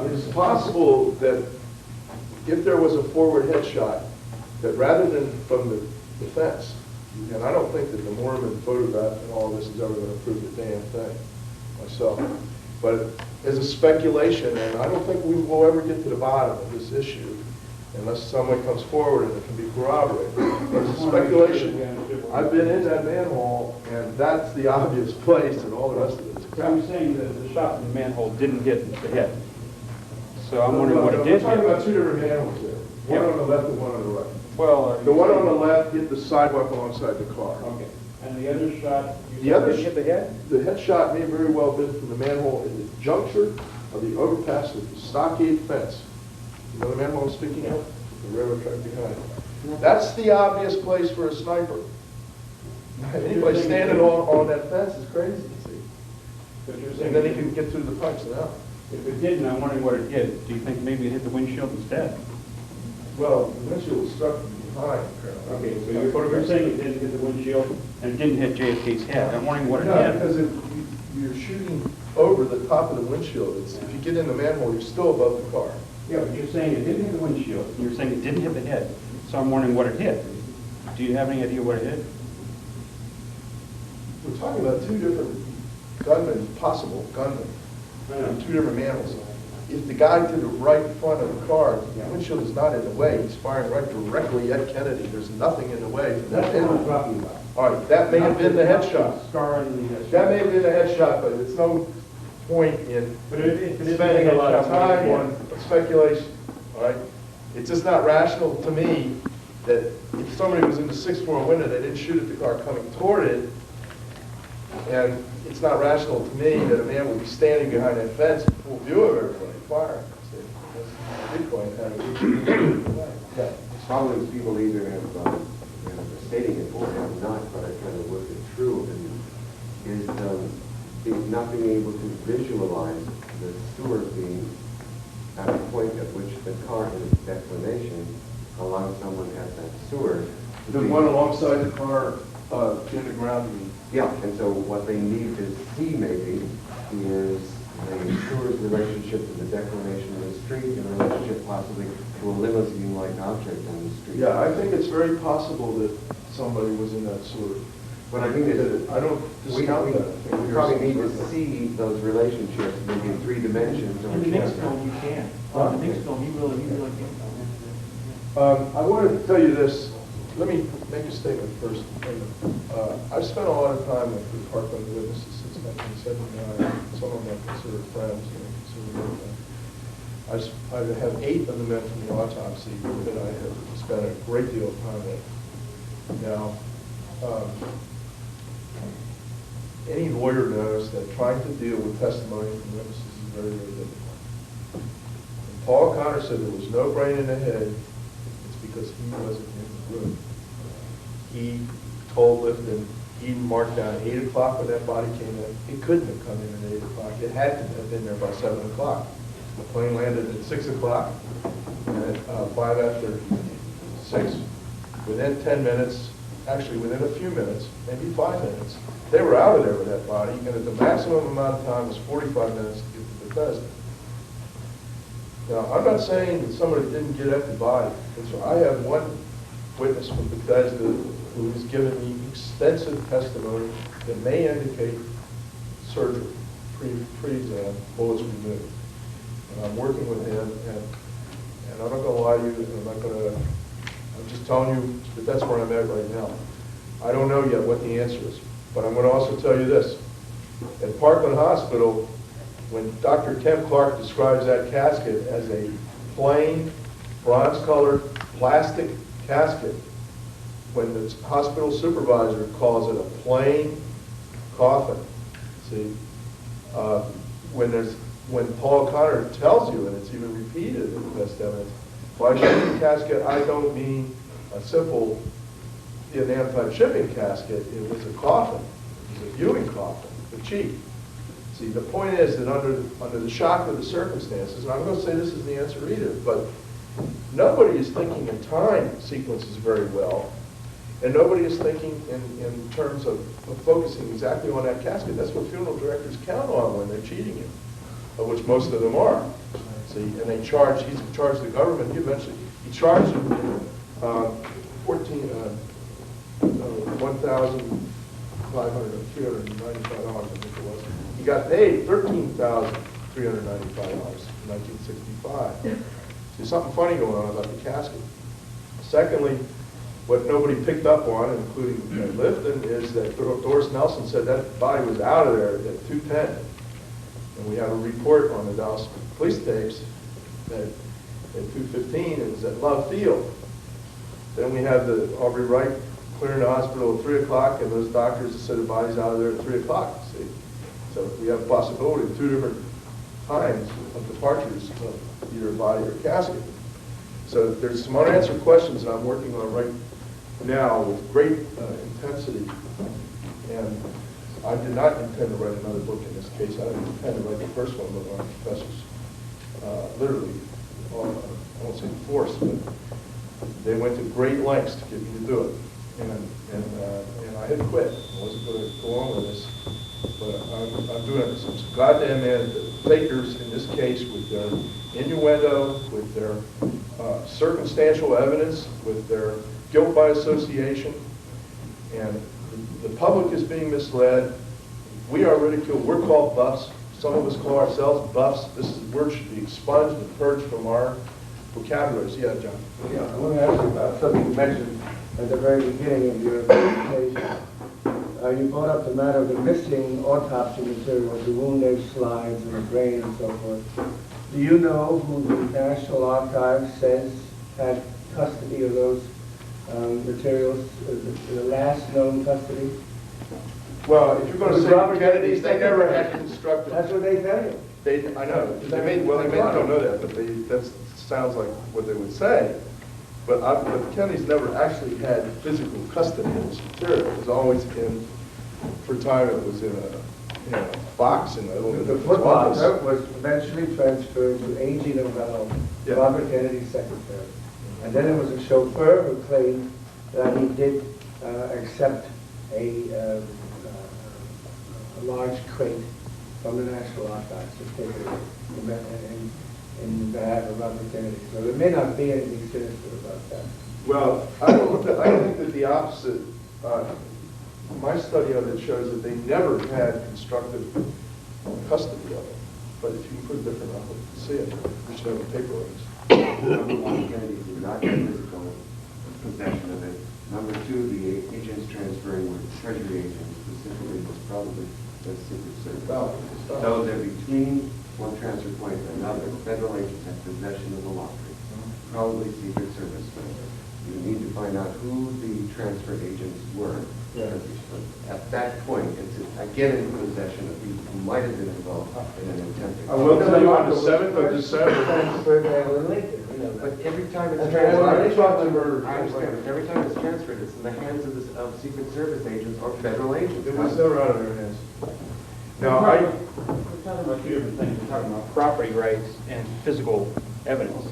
It is possible that if there was a forward headshot, that rather than from the fence, and I don't think that the Moorman photograph and all of this is ever going to prove the damn thing, myself. But as a speculation, and I don't think we will ever get to the bottom of this issue unless someone comes forward and it can be corroborated. But as a speculation, I've been in that manhole, and that's the obvious place, and all the rest of it is So crap. you're saying that the shot in the manhole didn't hit the head? So I'm wondering what it did We're talking about hit. two different manholes there. One Yeah. on the left and one on the right. Well, The one on the left hit the sidewalk alongside the car. Okay. And the other shot, The other didn't hit the head? The head shot may very well have been from the manhole in the juncture of the overpass with the stockade fence. You know the manhole I'm speaking of? The railroad track behind. That's the obvious place for a sniper. Anybody standing on that fence is crazy, see? But you're And saying then he can get through the pipes and out. if it didn't, I'm wondering what it hit. Do you think maybe it hit the windshield instead? Well, the windshield was struck from behind, apparently. Okay, so you're saying it didn't hit the windshield and it didn't hit JFK's head. I'm wondering what it No, hit. because if you're shooting over the top of the windshield, if you get in the manhole, you're still above the car. Yeah, but you're saying it didn't hit the windshield, and you're saying it didn't hit the head. So I'm wondering what it hit. Do you have any idea what it hit? We're talking about two different gunmen, possible gunmen, in two different manholes. If the guy to the right front of the car, the windshield is not in the way, he's firing right directly at Kennedy. There's nothing in the way for that That's what I'm manhole. talking about. All right, that may have been the headshot. Scar on the That may have been the headshot, but it's no point in But if it is spending a lot of headshot, time on speculation, all right? It's just not rational to me that if somebody was in the sixth floor window, they didn't shoot at the car coming toward it, and it's not rational to me that a man would be standing behind that fence in full view of everybody firing. See, that's a big point. Yeah. Following people either have stating it or have not, but I kind of worked it through, and is not being able to visualize the sewer being at a point at which the car in its declination allows someone at that sewer to The be- one alongside the car in the ground, you mean? Yeah, and so what they need to see maybe is the sewer's relationship to the declination of the street in relationship possibly to a limousine-like object on the street. Yeah, I think it's very possible that somebody was in that sewer. What I mean is, I don't discount that. I think we you're- probably need to see those relationships maybe in three dimensions. or In the mixed four. film, you can. In the mixed film, you really can. I wanted to tell you this. Let me make a statement first. I've spent a lot of time with the Parkland witnesses since 1979. Some of them I consider friends, and I consider them friends. I have 8 of the men from the autopsy that I have spent a great deal of time with. Now, any lawyer knows that trying to deal with testimony from witnesses is very, very difficult. When Paul Connor said there was no brain in the head, it's because he wasn't in the room. He told Lifton, he marked down 8 o'clock when that body came in. It couldn't have come in at 8 o'clock. It had to have been there by 7 o'clock. The plane landed at 6 o'clock, and at 5 after 6, within 10 minutes, actually within a few minutes, maybe 5 minutes, they were out of there with that body, and at the maximum amount of time was 45 minutes to get to Bethesda. Now, I'm not saying that somebody didn't get at the body. I have one witness from Bethesda who has given me extensive testimony that may indicate surgery, pre-exam, bullets removed. And I'm working with him, and I'm not going to lie to you, and I'm just telling you that that's where I'm at right now. I don't know yet what the answer is, but I'm going to also tell you this. At Parkland Hospital, when Dr. Kemp Clark describes that casket as a plain, bronze-colored plastic casket, when the hospital supervisor calls it a plain coffin, see, when Paul Connor tells you, and it's even repeated in the best evidence, by shipping casket, I don't mean a simple Vietnam type shipping casket. It was a coffin. It was a viewing coffin, the cheek. See, the point is that under the shock of the circumstances, and I'm going to say this is the answer either, but nobody is thinking in time sequences very well, and nobody is thinking in terms of focusing exactly on that casket. That's what funeral directors count on when they're cheating you, of which most of them are. See, and they he's charged the government, he charged them $1,500 or $395, I think it was. He He got paid $13,395 in 1965. There's something funny going on about the casket. Secondly, what nobody picked up on, including Lifton, is that Doris Nelson said that body was out of there at 2:10. And we have a report on the Dallas police tapes that at 2:15 it was at Love Field. Then we have the Aubrey Wright clearing the hospital at 3 o'clock, and those doctors said the body's out of there at 3 o'clock, see? So we have a possibility of two different times of departures of either a body or a casket. So there's some unanswered questions that I'm working on right now with great intensity. And I did not intend to write another book in this case. I didn't intend to write the first one, but our professors literally, I won't say forced, but they went to great lengths to get me to do it. And I had quit. I wasn't going to go on with this. But I'm doing it. Some goddamn fakers in this case with their innuendo, with their circumstantial evidence, with their guilt by association. And the public is being misled. We are ridiculed. We're called buffs. Some of us call ourselves buffs. This word should be expunged and purged from our vocabularies. Yeah, John. Yeah, I want to ask you about something you mentioned at the very beginning of your presentation. You brought up the matter of the missing autopsy material, the wound name slides and the brain and so forth. Do you know who the National Archives says had custody of those materials, the last known custody? Well, if you're going to say Robert Kennedy's, they never Kennedy. had constructed. That's what they tell you. I know. They may don't know that, but that sounds like what they would say. But Kennedy's never actually had physical custody of this material. It was always in, for a time, it was in a box in The football was eventually transferred to A.G. Novello, Yeah. Robert Kennedy's secretary. And then there was a chauffeur who claimed that he did accept a large crate from the National Archives to take it in behalf of Robert Kennedy. So there may not be anything sinister about that. Well, I think that the opposite. My study of it shows that they never had constructive custody of it. But if you put it different, I hope you can see it. We should have a paper on this. Number one, Kennedy did not have physical possession of it. Number two, the agents transferring were Treasury agents, specifically was probably the Secret Service. So that between one transfer point and another, federal agents had possession of the lottery, probably Secret Service. You need to find out who the transfer agents were. Yeah. At that point, it's again in possession of people who might have been involved in an attempt. I will tell you on the 7th of December. But every time it's Okay, transferred, well, they talk to murder. I understand, but every time it's transferred, it's in the hands of Secret Service agents or federal agents. It was never out of their hands. Now, We're talking about two different things. We're talking about property rights and physical evidence.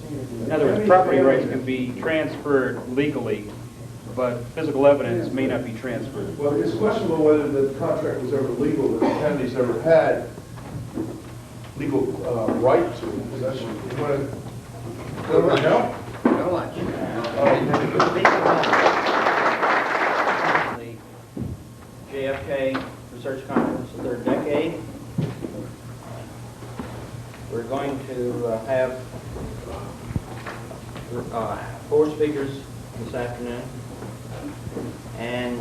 In other words, property rights can be transferred legally, but physical evidence may not be transferred. Well, it's questionable whether the contract was ever legal, that the Kennedys ever had legal right to possession. You want to go right now? No lunch. The JFK Research Conference, the third decade. We're going to have 4 speakers this afternoon. And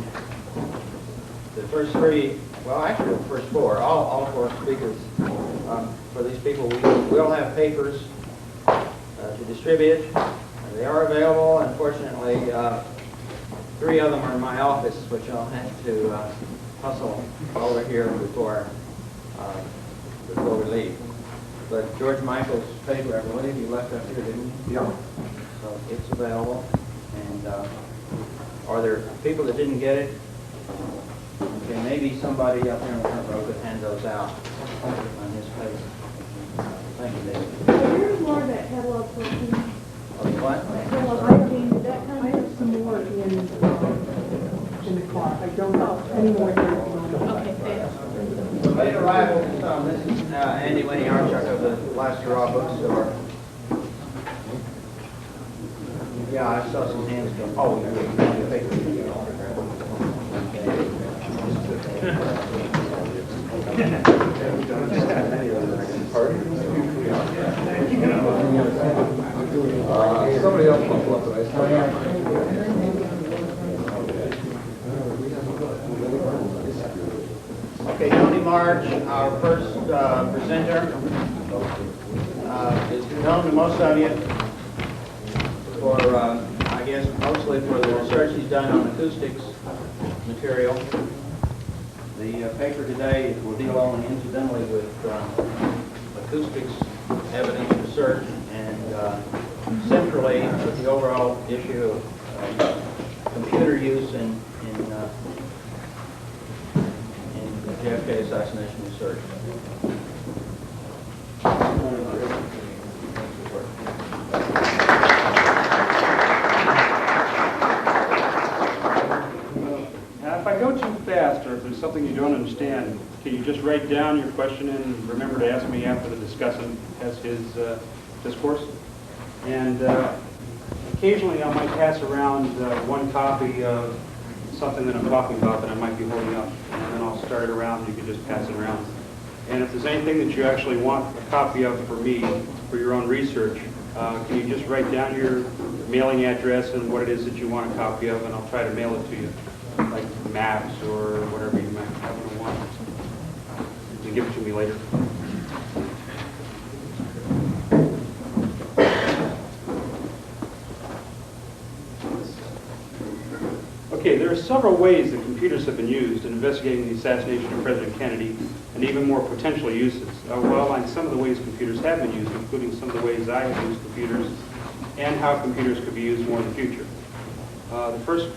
the first 3, well, actually the first 4, all 4 speakers, for these people, we will have papers to distribute. They are available. Unfortunately, 3 of them are in my office, which I'll have to hustle over here before we leave. But George Michael's paper, I believe you left up here, didn't you? Yeah. So it's available. And are there people that didn't get it? Okay, maybe somebody up there in the front row could hand those out on his paper. Thank you, David. Here's more of that catalog 14. What? That catalog 14, did that come? I have some more in the car. I don't know any more here. Okay, thanks. Late arrival, this is Andy Winnie Archuk of the Last Hurrah Bookstore. Yeah, I saw some hands go. Oh, yeah. somebody else buckle up, and I start. Okay, Tony Marsh, our first presenter, is known to most of you for, I guess, mostly for the research he's done on acoustics material. The paper today will deal only incidentally with acoustics evidence research and centrally with the overall issue of computer use in JFK assassination research. Now, if I go too fast, or if there's something you don't understand, can you just write down your question and remember to ask me after the discussant has his discourse? And occasionally I might pass around one copy of something that I'm talking about that I might be holding up, and then I'll start it around, and you can just pass it around. And if there's anything that you actually want a copy of for me, for your own research, can you just write down your mailing address and what it is that you want a copy of, and I'll try to mail it to you, like maps or whatever you might happen to want. You can give it to me later. Okay, there are several ways that computers have been used in investigating the assassination of President Kennedy, and even more potential uses. We'll outline some of the ways computers have been used, including some of the ways I have used computers, and how computers could be used more in the future. The first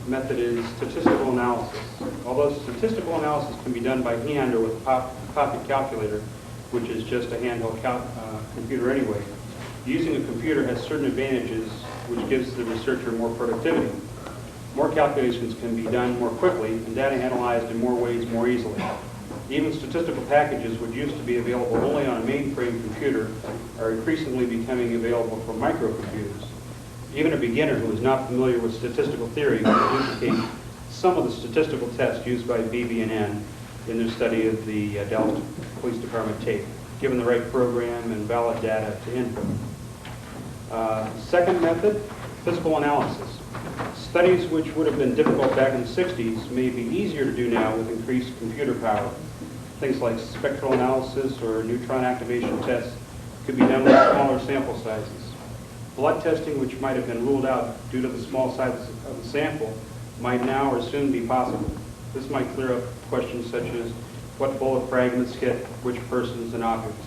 method is statistical analysis. Although statistical analysis can be done by hand or with a pocket calculator, which is just a handheld computer anyway, using a computer has certain advantages which gives the researcher more productivity. More calculations can be done more quickly and data analyzed in more ways more easily. Even statistical packages which used to be available only on a mainframe computer are increasingly becoming available for microcomputers. Even a beginner who is not familiar with statistical theory can duplicate some of the statistical tests used by BB&N in their study of the Dallas Police Department tape, given the right program and valid data to input. Second method, physical analysis. Studies which would have been difficult back in the 60s may be easier to do now with increased computer power. Things like spectral analysis or neutron activation tests could be done with smaller sample sizes. Blood testing, which might have been ruled out due to the small size of the sample, might now or soon be possible. This might clear up questions such as what bullet fragments hit which persons and objects.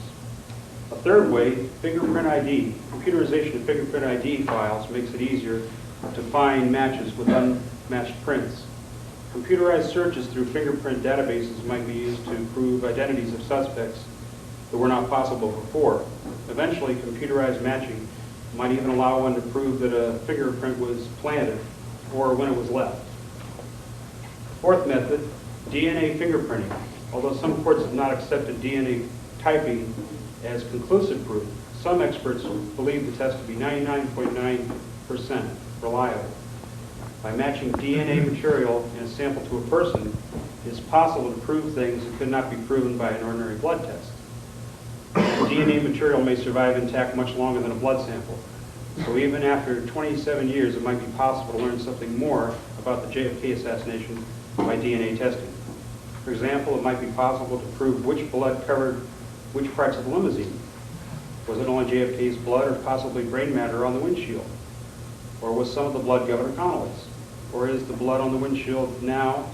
A third way, fingerprint ID. Computerization of fingerprint ID files makes it easier to find matches with unmatched prints. Computerized searches through fingerprint databases might be used to prove identities of suspects that were not possible before. Eventually, computerized matching might even allow one to prove that a fingerprint was planted or when it was left. Fourth method, DNA fingerprinting. Although some courts have not accepted DNA typing as conclusive proof, some experts believe the test to be 99.9% reliable. By matching DNA material in a sample to a person, it is possible to prove things that could not be proven by an ordinary blood test. DNA material may survive intact much longer than a blood sample. So even after 27 years, it might be possible to learn something more about the JFK assassination by DNA testing. For example, it might be possible to prove which blood covered which parts of the limousine. Was it only JFK's blood or possibly brain matter on the windshield? Or was some of the blood Governor Connolly's? Or is the blood on the windshield now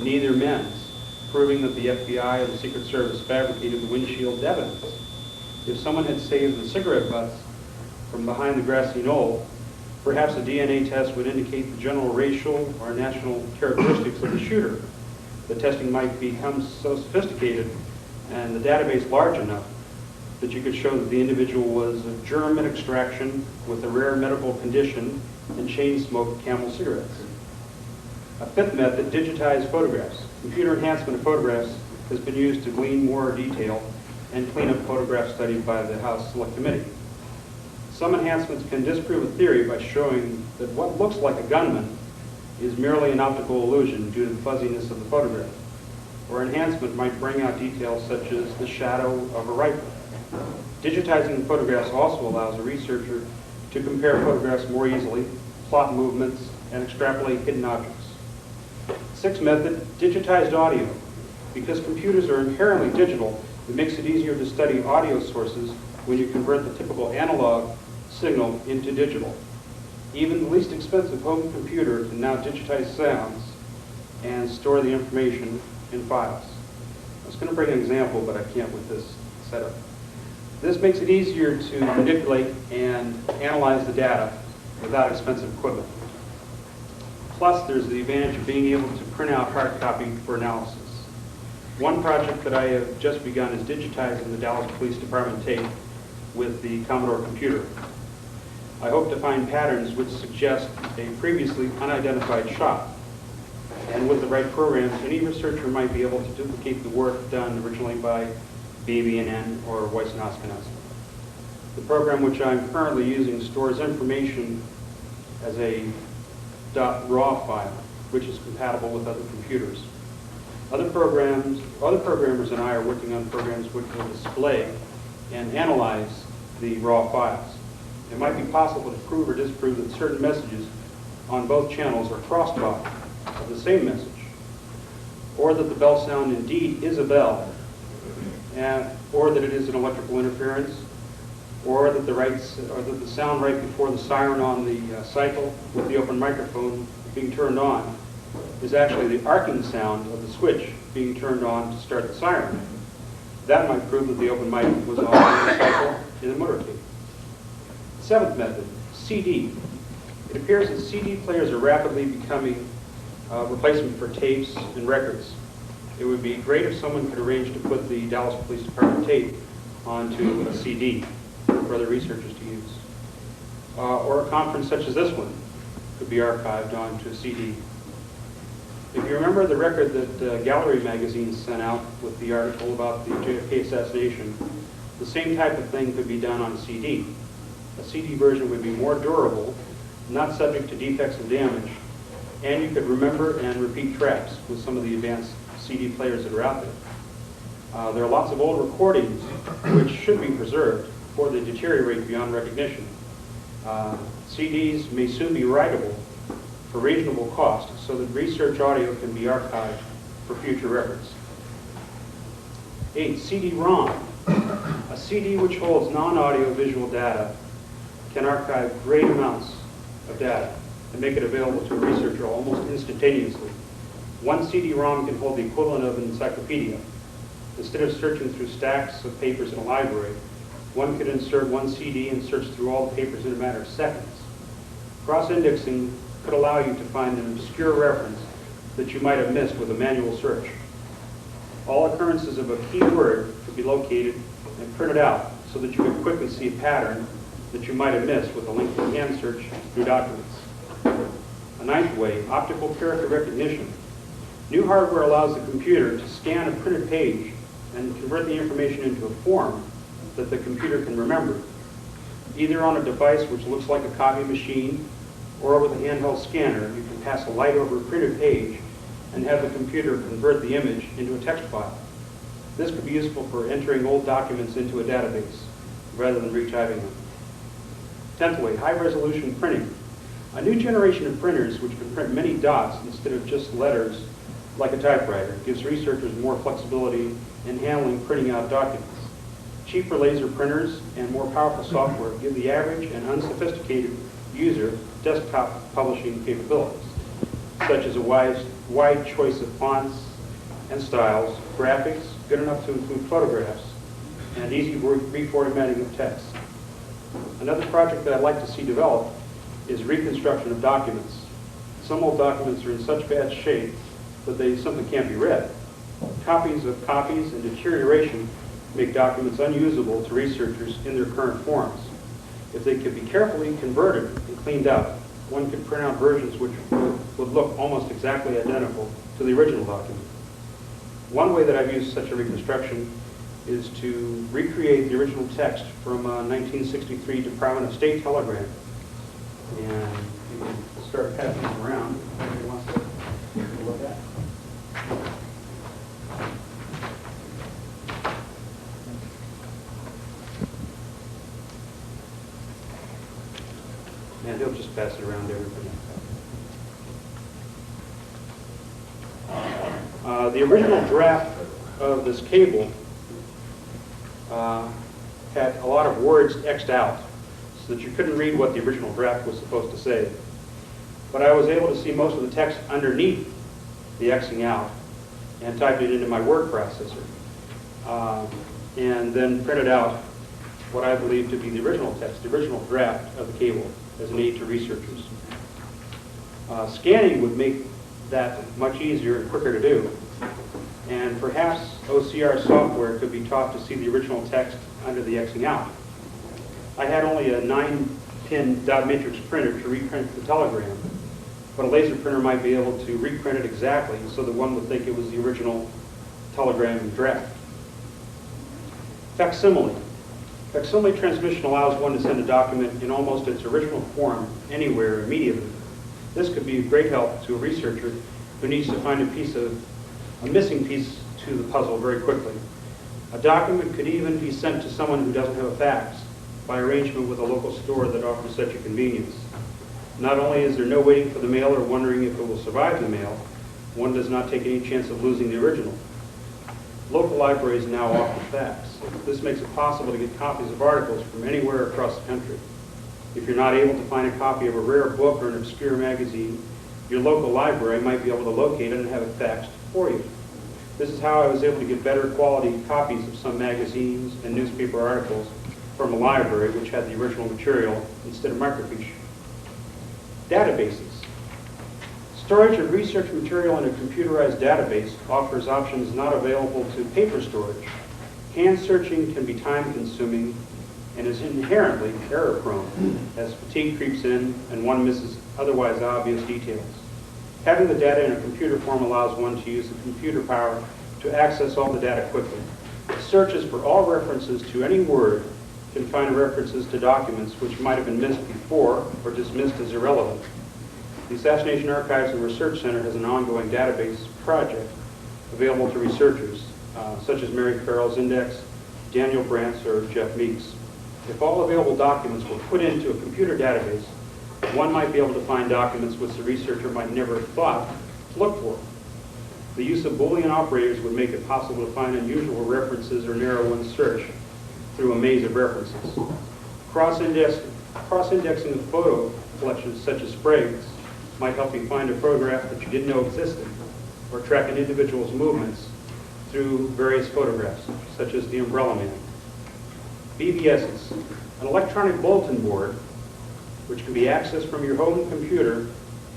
neither men's, proving that the FBI or the Secret Service fabricated the windshield evidence? If someone had saved the cigarette butts from behind the grassy knoll, perhaps a DNA test would indicate the general racial or national characteristics of the shooter. The testing might become so sophisticated and the database large enough that you could show that the individual was of German extraction with a rare medical condition and chain-smoked Camel cigarettes. A fifth method, digitized photographs. Computer enhancement of photographs has been used to glean more detail and clean up photographs studied by the House Select Committee. Some enhancements can disprove a theory by showing that what looks like a gunman is merely an optical illusion due to the fuzziness of the photograph. Or enhancement might bring out details such as the shadow of a rifle. Digitizing the photographs also allows a researcher to compare photographs more easily, plot movements, and extrapolate hidden objects. Sixth method, digitized audio. Because computers are inherently digital, it makes it easier to study audio sources when you convert the typical analog signal into digital. Even the least expensive home computer can now digitize sounds and store the information in files. I was going to bring an example, but I can't with this setup. This makes it easier to manipulate and analyze the data without expensive equipment. Plus, there's the advantage of being able to print out hard copy for analysis. One project that I have just begun is digitizing the Dallas Police Department tape with the Commodore computer. I hope to find patterns which suggest a previously unidentified shot. And with the right programs, any researcher might be able to duplicate the work done originally by BB&N or Weiss and Hoskiness. The program which I'm currently using stores information as a .raw file, which is compatible with other computers. Other programmers and I are working on programs which will display and analyze the raw files. It might be possible to prove or disprove that certain messages on both channels are crosstalk of the same message, or that the bell sound indeed is a bell, or that it is an electrical interference, or that the sound right before the siren on the cycle with the open microphone being turned on is actually the arcing sound of the switch being turned on to start the siren. That might prove that the open mic was on the cycle in the motorcade. Seventh method, CD. It appears that CD players are rapidly becoming a replacement for tapes and records. It would be great if someone could arrange to put the Dallas Police Department tape onto a CD for other researchers to use. Or a conference such as this one could be archived onto a CD. If you remember the record that Gallery magazine sent out with the article about the JFK assassination, the same type of thing could be done on a CD. A CD version would be more durable, not subject to defects and damage, and you could remember and repeat tracks with some of the advanced CD players that are out there. There are lots of old recordings which should be preserved before they deteriorate beyond recognition. CDs may soon be writable for reasonable cost so that research audio can be archived for future records. 8. CD-ROM. A CD which holds non-audio visual data can archive great amounts of data and make it available to a researcher almost instantaneously. One CD-ROM can hold the equivalent of an encyclopedia. Instead of searching through stacks of papers in a library, one could insert one CD and search through all the papers in a matter of seconds. Cross-indexing could allow you to find an obscure reference that you might have missed with a manual search. All occurrences of a key word could be located and printed out so that you could quickly see a pattern that you might have missed with a lengthy hand search through documents. A ninth way, optical character recognition. New hardware allows the computer to scan a printed page and convert the information into a form that the computer can remember, either on a device which looks like a copy machine or with a handheld scanner. You can pass a light over a printed page and have the computer convert the image into a text file. This could be useful for entering old documents into a database rather than retyping them. 10th way, high-resolution printing. A new generation of printers which can print many dots instead of just letters like a typewriter gives researchers more flexibility in handling printing out documents. Cheaper laser printers and more powerful software give the average and unsophisticated user desktop publishing capabilities, such as a wide choice of fonts and styles, graphics good enough to include photographs, and easy reformatting of text. Another project that I'd like to see developed is Reconstruction of Documents. Some old documents are in such bad shape that they simply can't be read. Copies of copies and deterioration make documents unusable to researchers in their current forms. If they could be carefully converted and cleaned up, one could print out versions which would look almost exactly identical to the original document. One way that I've used such a reconstruction is to recreate the original text from a 1963 Department of State telegram. And you can start passing them around if anybody wants to take a look at. and he'll just pass it around to everybody. The original draft of this cable had a lot of words X'd out so that you couldn't read what the original draft was supposed to say. But I was able to see most of the text underneath the Xing out and typed it into my word processor. And then printed out what I believe to be the original text, the original draft of the cable as an aid to researchers. Scanning would make that much easier and quicker to do. And perhaps OCR software could be taught to see the original text under the Xing out. I had only a 9-pin dot matrix printer to reprint the telegram, but a laser printer might be able to reprint it exactly so that one would think it was the original telegram draft. Facsimile. Facsimile transmission allows one to send a document in almost its original form anywhere immediately. This could be a great help to a researcher who needs to find a missing piece to the puzzle very quickly. A document could even be sent to someone who doesn't have a fax by arrangement with a local store that offers such a convenience. Not only is there no waiting for the mail or wondering if it will survive the mail, one does not take any chance of losing the original. Local libraries now offer fax. This makes it possible to get copies of articles from anywhere across the country. If you're not able to find a copy of a rare book or an obscure magazine, your local library might be able to locate it and have it faxed for you. This is how I was able to get better quality copies of some magazines and newspaper articles from a library which had the original material instead of microfiche. Databases. Storage of research material in a computerized database offers options not available to paper storage. Hand searching can be time-consuming and is inherently error-prone as fatigue creeps in and one misses otherwise obvious details. Having the data in a computer form allows one to use the computer power to access all the data quickly. Searches for all references to any word can find references to documents which might have been missed before or dismissed as irrelevant. The Assassination Archives and Research Center has an ongoing database project available to researchers, such as Mary Farrell's Index, Daniel Brandt's, or Jeff Meek's. If all available documents were put into a computer database, one might be able to find documents which the researcher might never have thought to look for. The use of Boolean operators would make it possible to find unusual references or narrow one's search through a maze of references. Cross-indexing of photo collections such as sprigs might help you find a photograph that you didn't know existed, or track an individual's movements through various photographs, such as the Umbrella Man. BBSs, an electronic bulletin board, which can be accessed from your home computer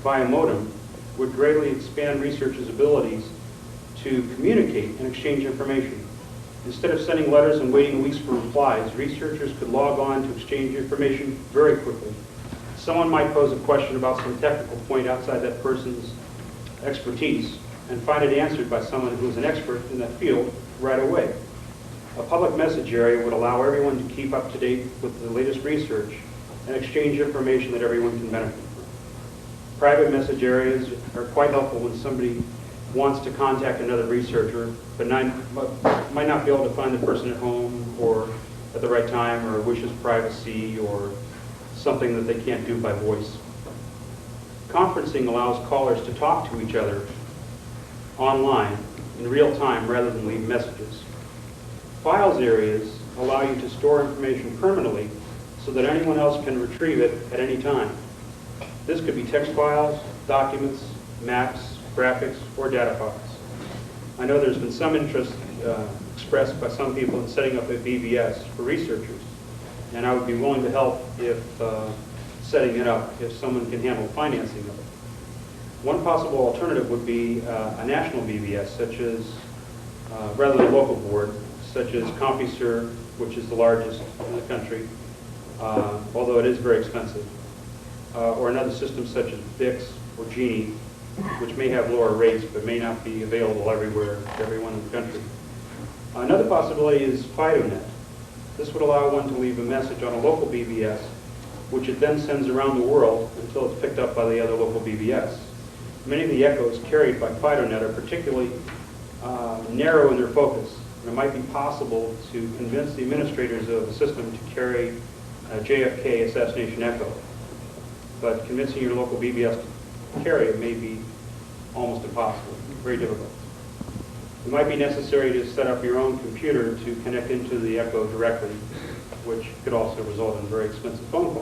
via modem, would greatly expand researchers' abilities to communicate and exchange information. Instead of sending letters and waiting weeks for replies, researchers could log on to exchange information very quickly. Someone might pose a question about some technical point outside that person's expertise and find it answered by someone who is an expert in that field right away. A public message area would allow everyone to keep up to date with the latest research and exchange information that everyone can benefit from. Private message areas are quite helpful when somebody wants to contact another researcher but might not be able to find the person at home or at the right time, or wishes privacy or something that they can't do by voice. Conferencing allows callers to talk to each other online in real time rather than leave messages. Files areas allow you to store information permanently so that anyone else can retrieve it at any time. This could be text files, documents, maps, graphics, or data files. I know there's been some interest expressed by some people in setting up a BBS for researchers, and I would be willing to help if setting it up if someone can handle financing of it. One possible alternative would be a national BBS, such as, rather than a local board, such as CompuServe, which is the largest in the country, although it is very expensive, or another system such as Bix or Genie, which may have lower rates but may not be available everywhere to everyone in the country. Another possibility is FidoNet. This would allow one to leave a message on a local BBS, which it then sends around the world until it's picked up by the other local BBS. Many of the echoes carried by FidoNet are particularly narrow in their focus, and it might be possible to convince the administrators of the system to carry a JFK Assassination Echo. but convincing your local BBS to carry it may be almost impossible, very difficult. It might be necessary to set up your own computer to connect into the Echo directly, which could also result in very expensive phone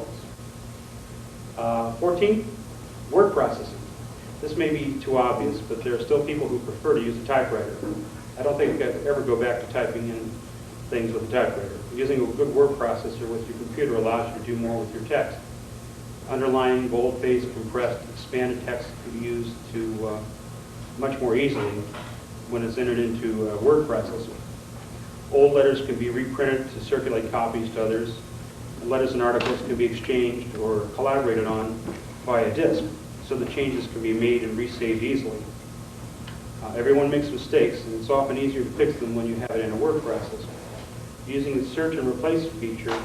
calls. 14, word processing. This may be too obvious, but there are still people who prefer to use a typewriter. I don't think I'd ever go back to typing in things with a typewriter. Using a good word processor with your computer allows you to do more with your text. Underlining, boldface, compressed, expanded text can be used to much more easily when it's entered into a word processor. Old letters can be reprinted to circulate copies to others. And letters and articles can be exchanged or collaborated on via disk, so the changes can be made and resaved easily. Everyone makes mistakes, and it's often easier to fix them when you have it in a word processor. Using the search and replace feature,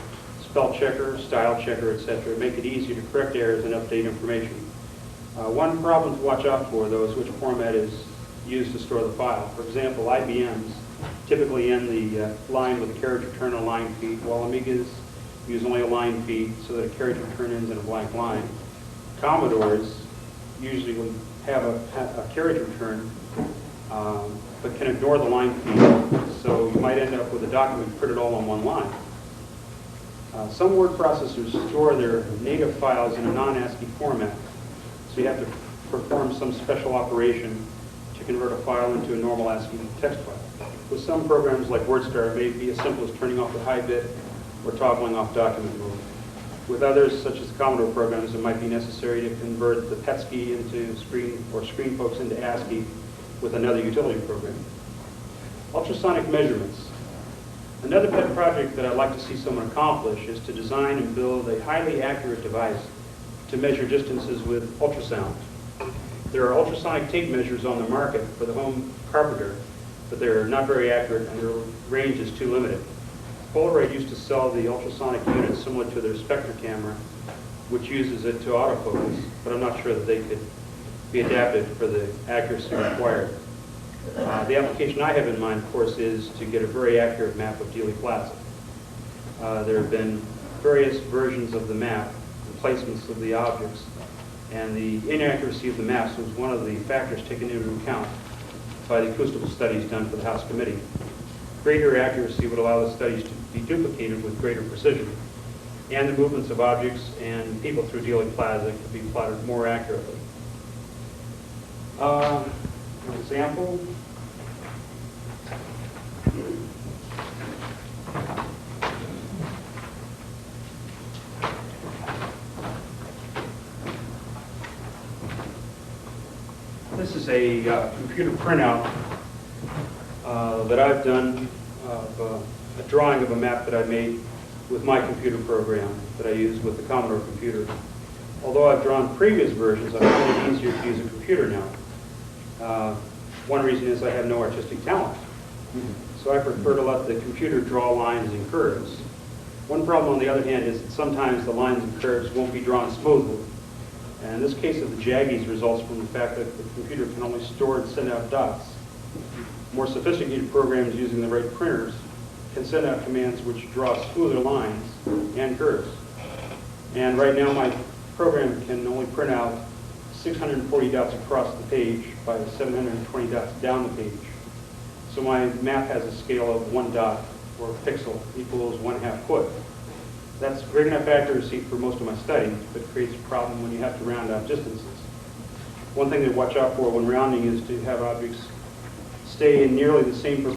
spell checker, style checker, etc., make it easier to correct errors and update information. One problem to watch out for, though, is which format is used to store the file. For example, IBMs typically end the line with a carriage return and a line feed, while Amigas use only a line feed so that a carriage return ends in a blank line. Commodores usually would have a carriage return, but can ignore the line feed, so you might end up with a document printed all on one line. Some word processors store their native files in a non-ASCII format, so you have to perform some special operation to convert a file into a normal ASCII text file. With some programs like WordStar, it may be as simple as turning off the high bit or toggling off document mode. With others, such as Commodore programs, it might be necessary to convert the PETSCII into ScreenFocus into ASCII with another utility program. Ultrasonic measurements. Another pet project that I'd like to see someone accomplish is to design and build a highly accurate device to measure distances with ultrasound. There are ultrasonic tape measures on the market for the home carpenter, but they're not very accurate and their range is too limited. Polaroid used to sell the ultrasonic unit similar to their Spectre camera, which uses it to autofocus, but I'm not sure that they could be adapted for the accuracy required. The application I have in mind, of course, is to get a very accurate map of Dealey Plaza. There have been various versions of the map, the placements of the objects, and the inaccuracy of the maps was one of the factors taken into account by the acoustical studies done for the House Committee. Greater accuracy would allow the studies to be duplicated with greater precision, and the movements of objects and people through Dealey Plaza could be plotted more accurately. An example. This is a computer printout that I've done of a drawing of a map that I made with my computer program that I use with the Commodore computer. Although I've drawn previous versions, I find it easier to use a computer now. One reason is I have no artistic talent, so I prefer to let the computer draw lines and curves. One problem, on the other hand, is that sometimes the lines and curves won't be drawn smoothly. And in this case of the jaggies results from the fact that the computer can only store and send out dots. More sophisticated programs using the right printers can send out commands which draw smoother lines and curves. And right now my program can only print out 640 dots across the page by 720 dots down the page. So my map has a scale of 1 dot or pixel equals 1/2 foot. That's great enough accuracy for most of my studies, but creates a problem when you have to round out distances. One thing to watch out for when rounding is to have objects stay in nearly the same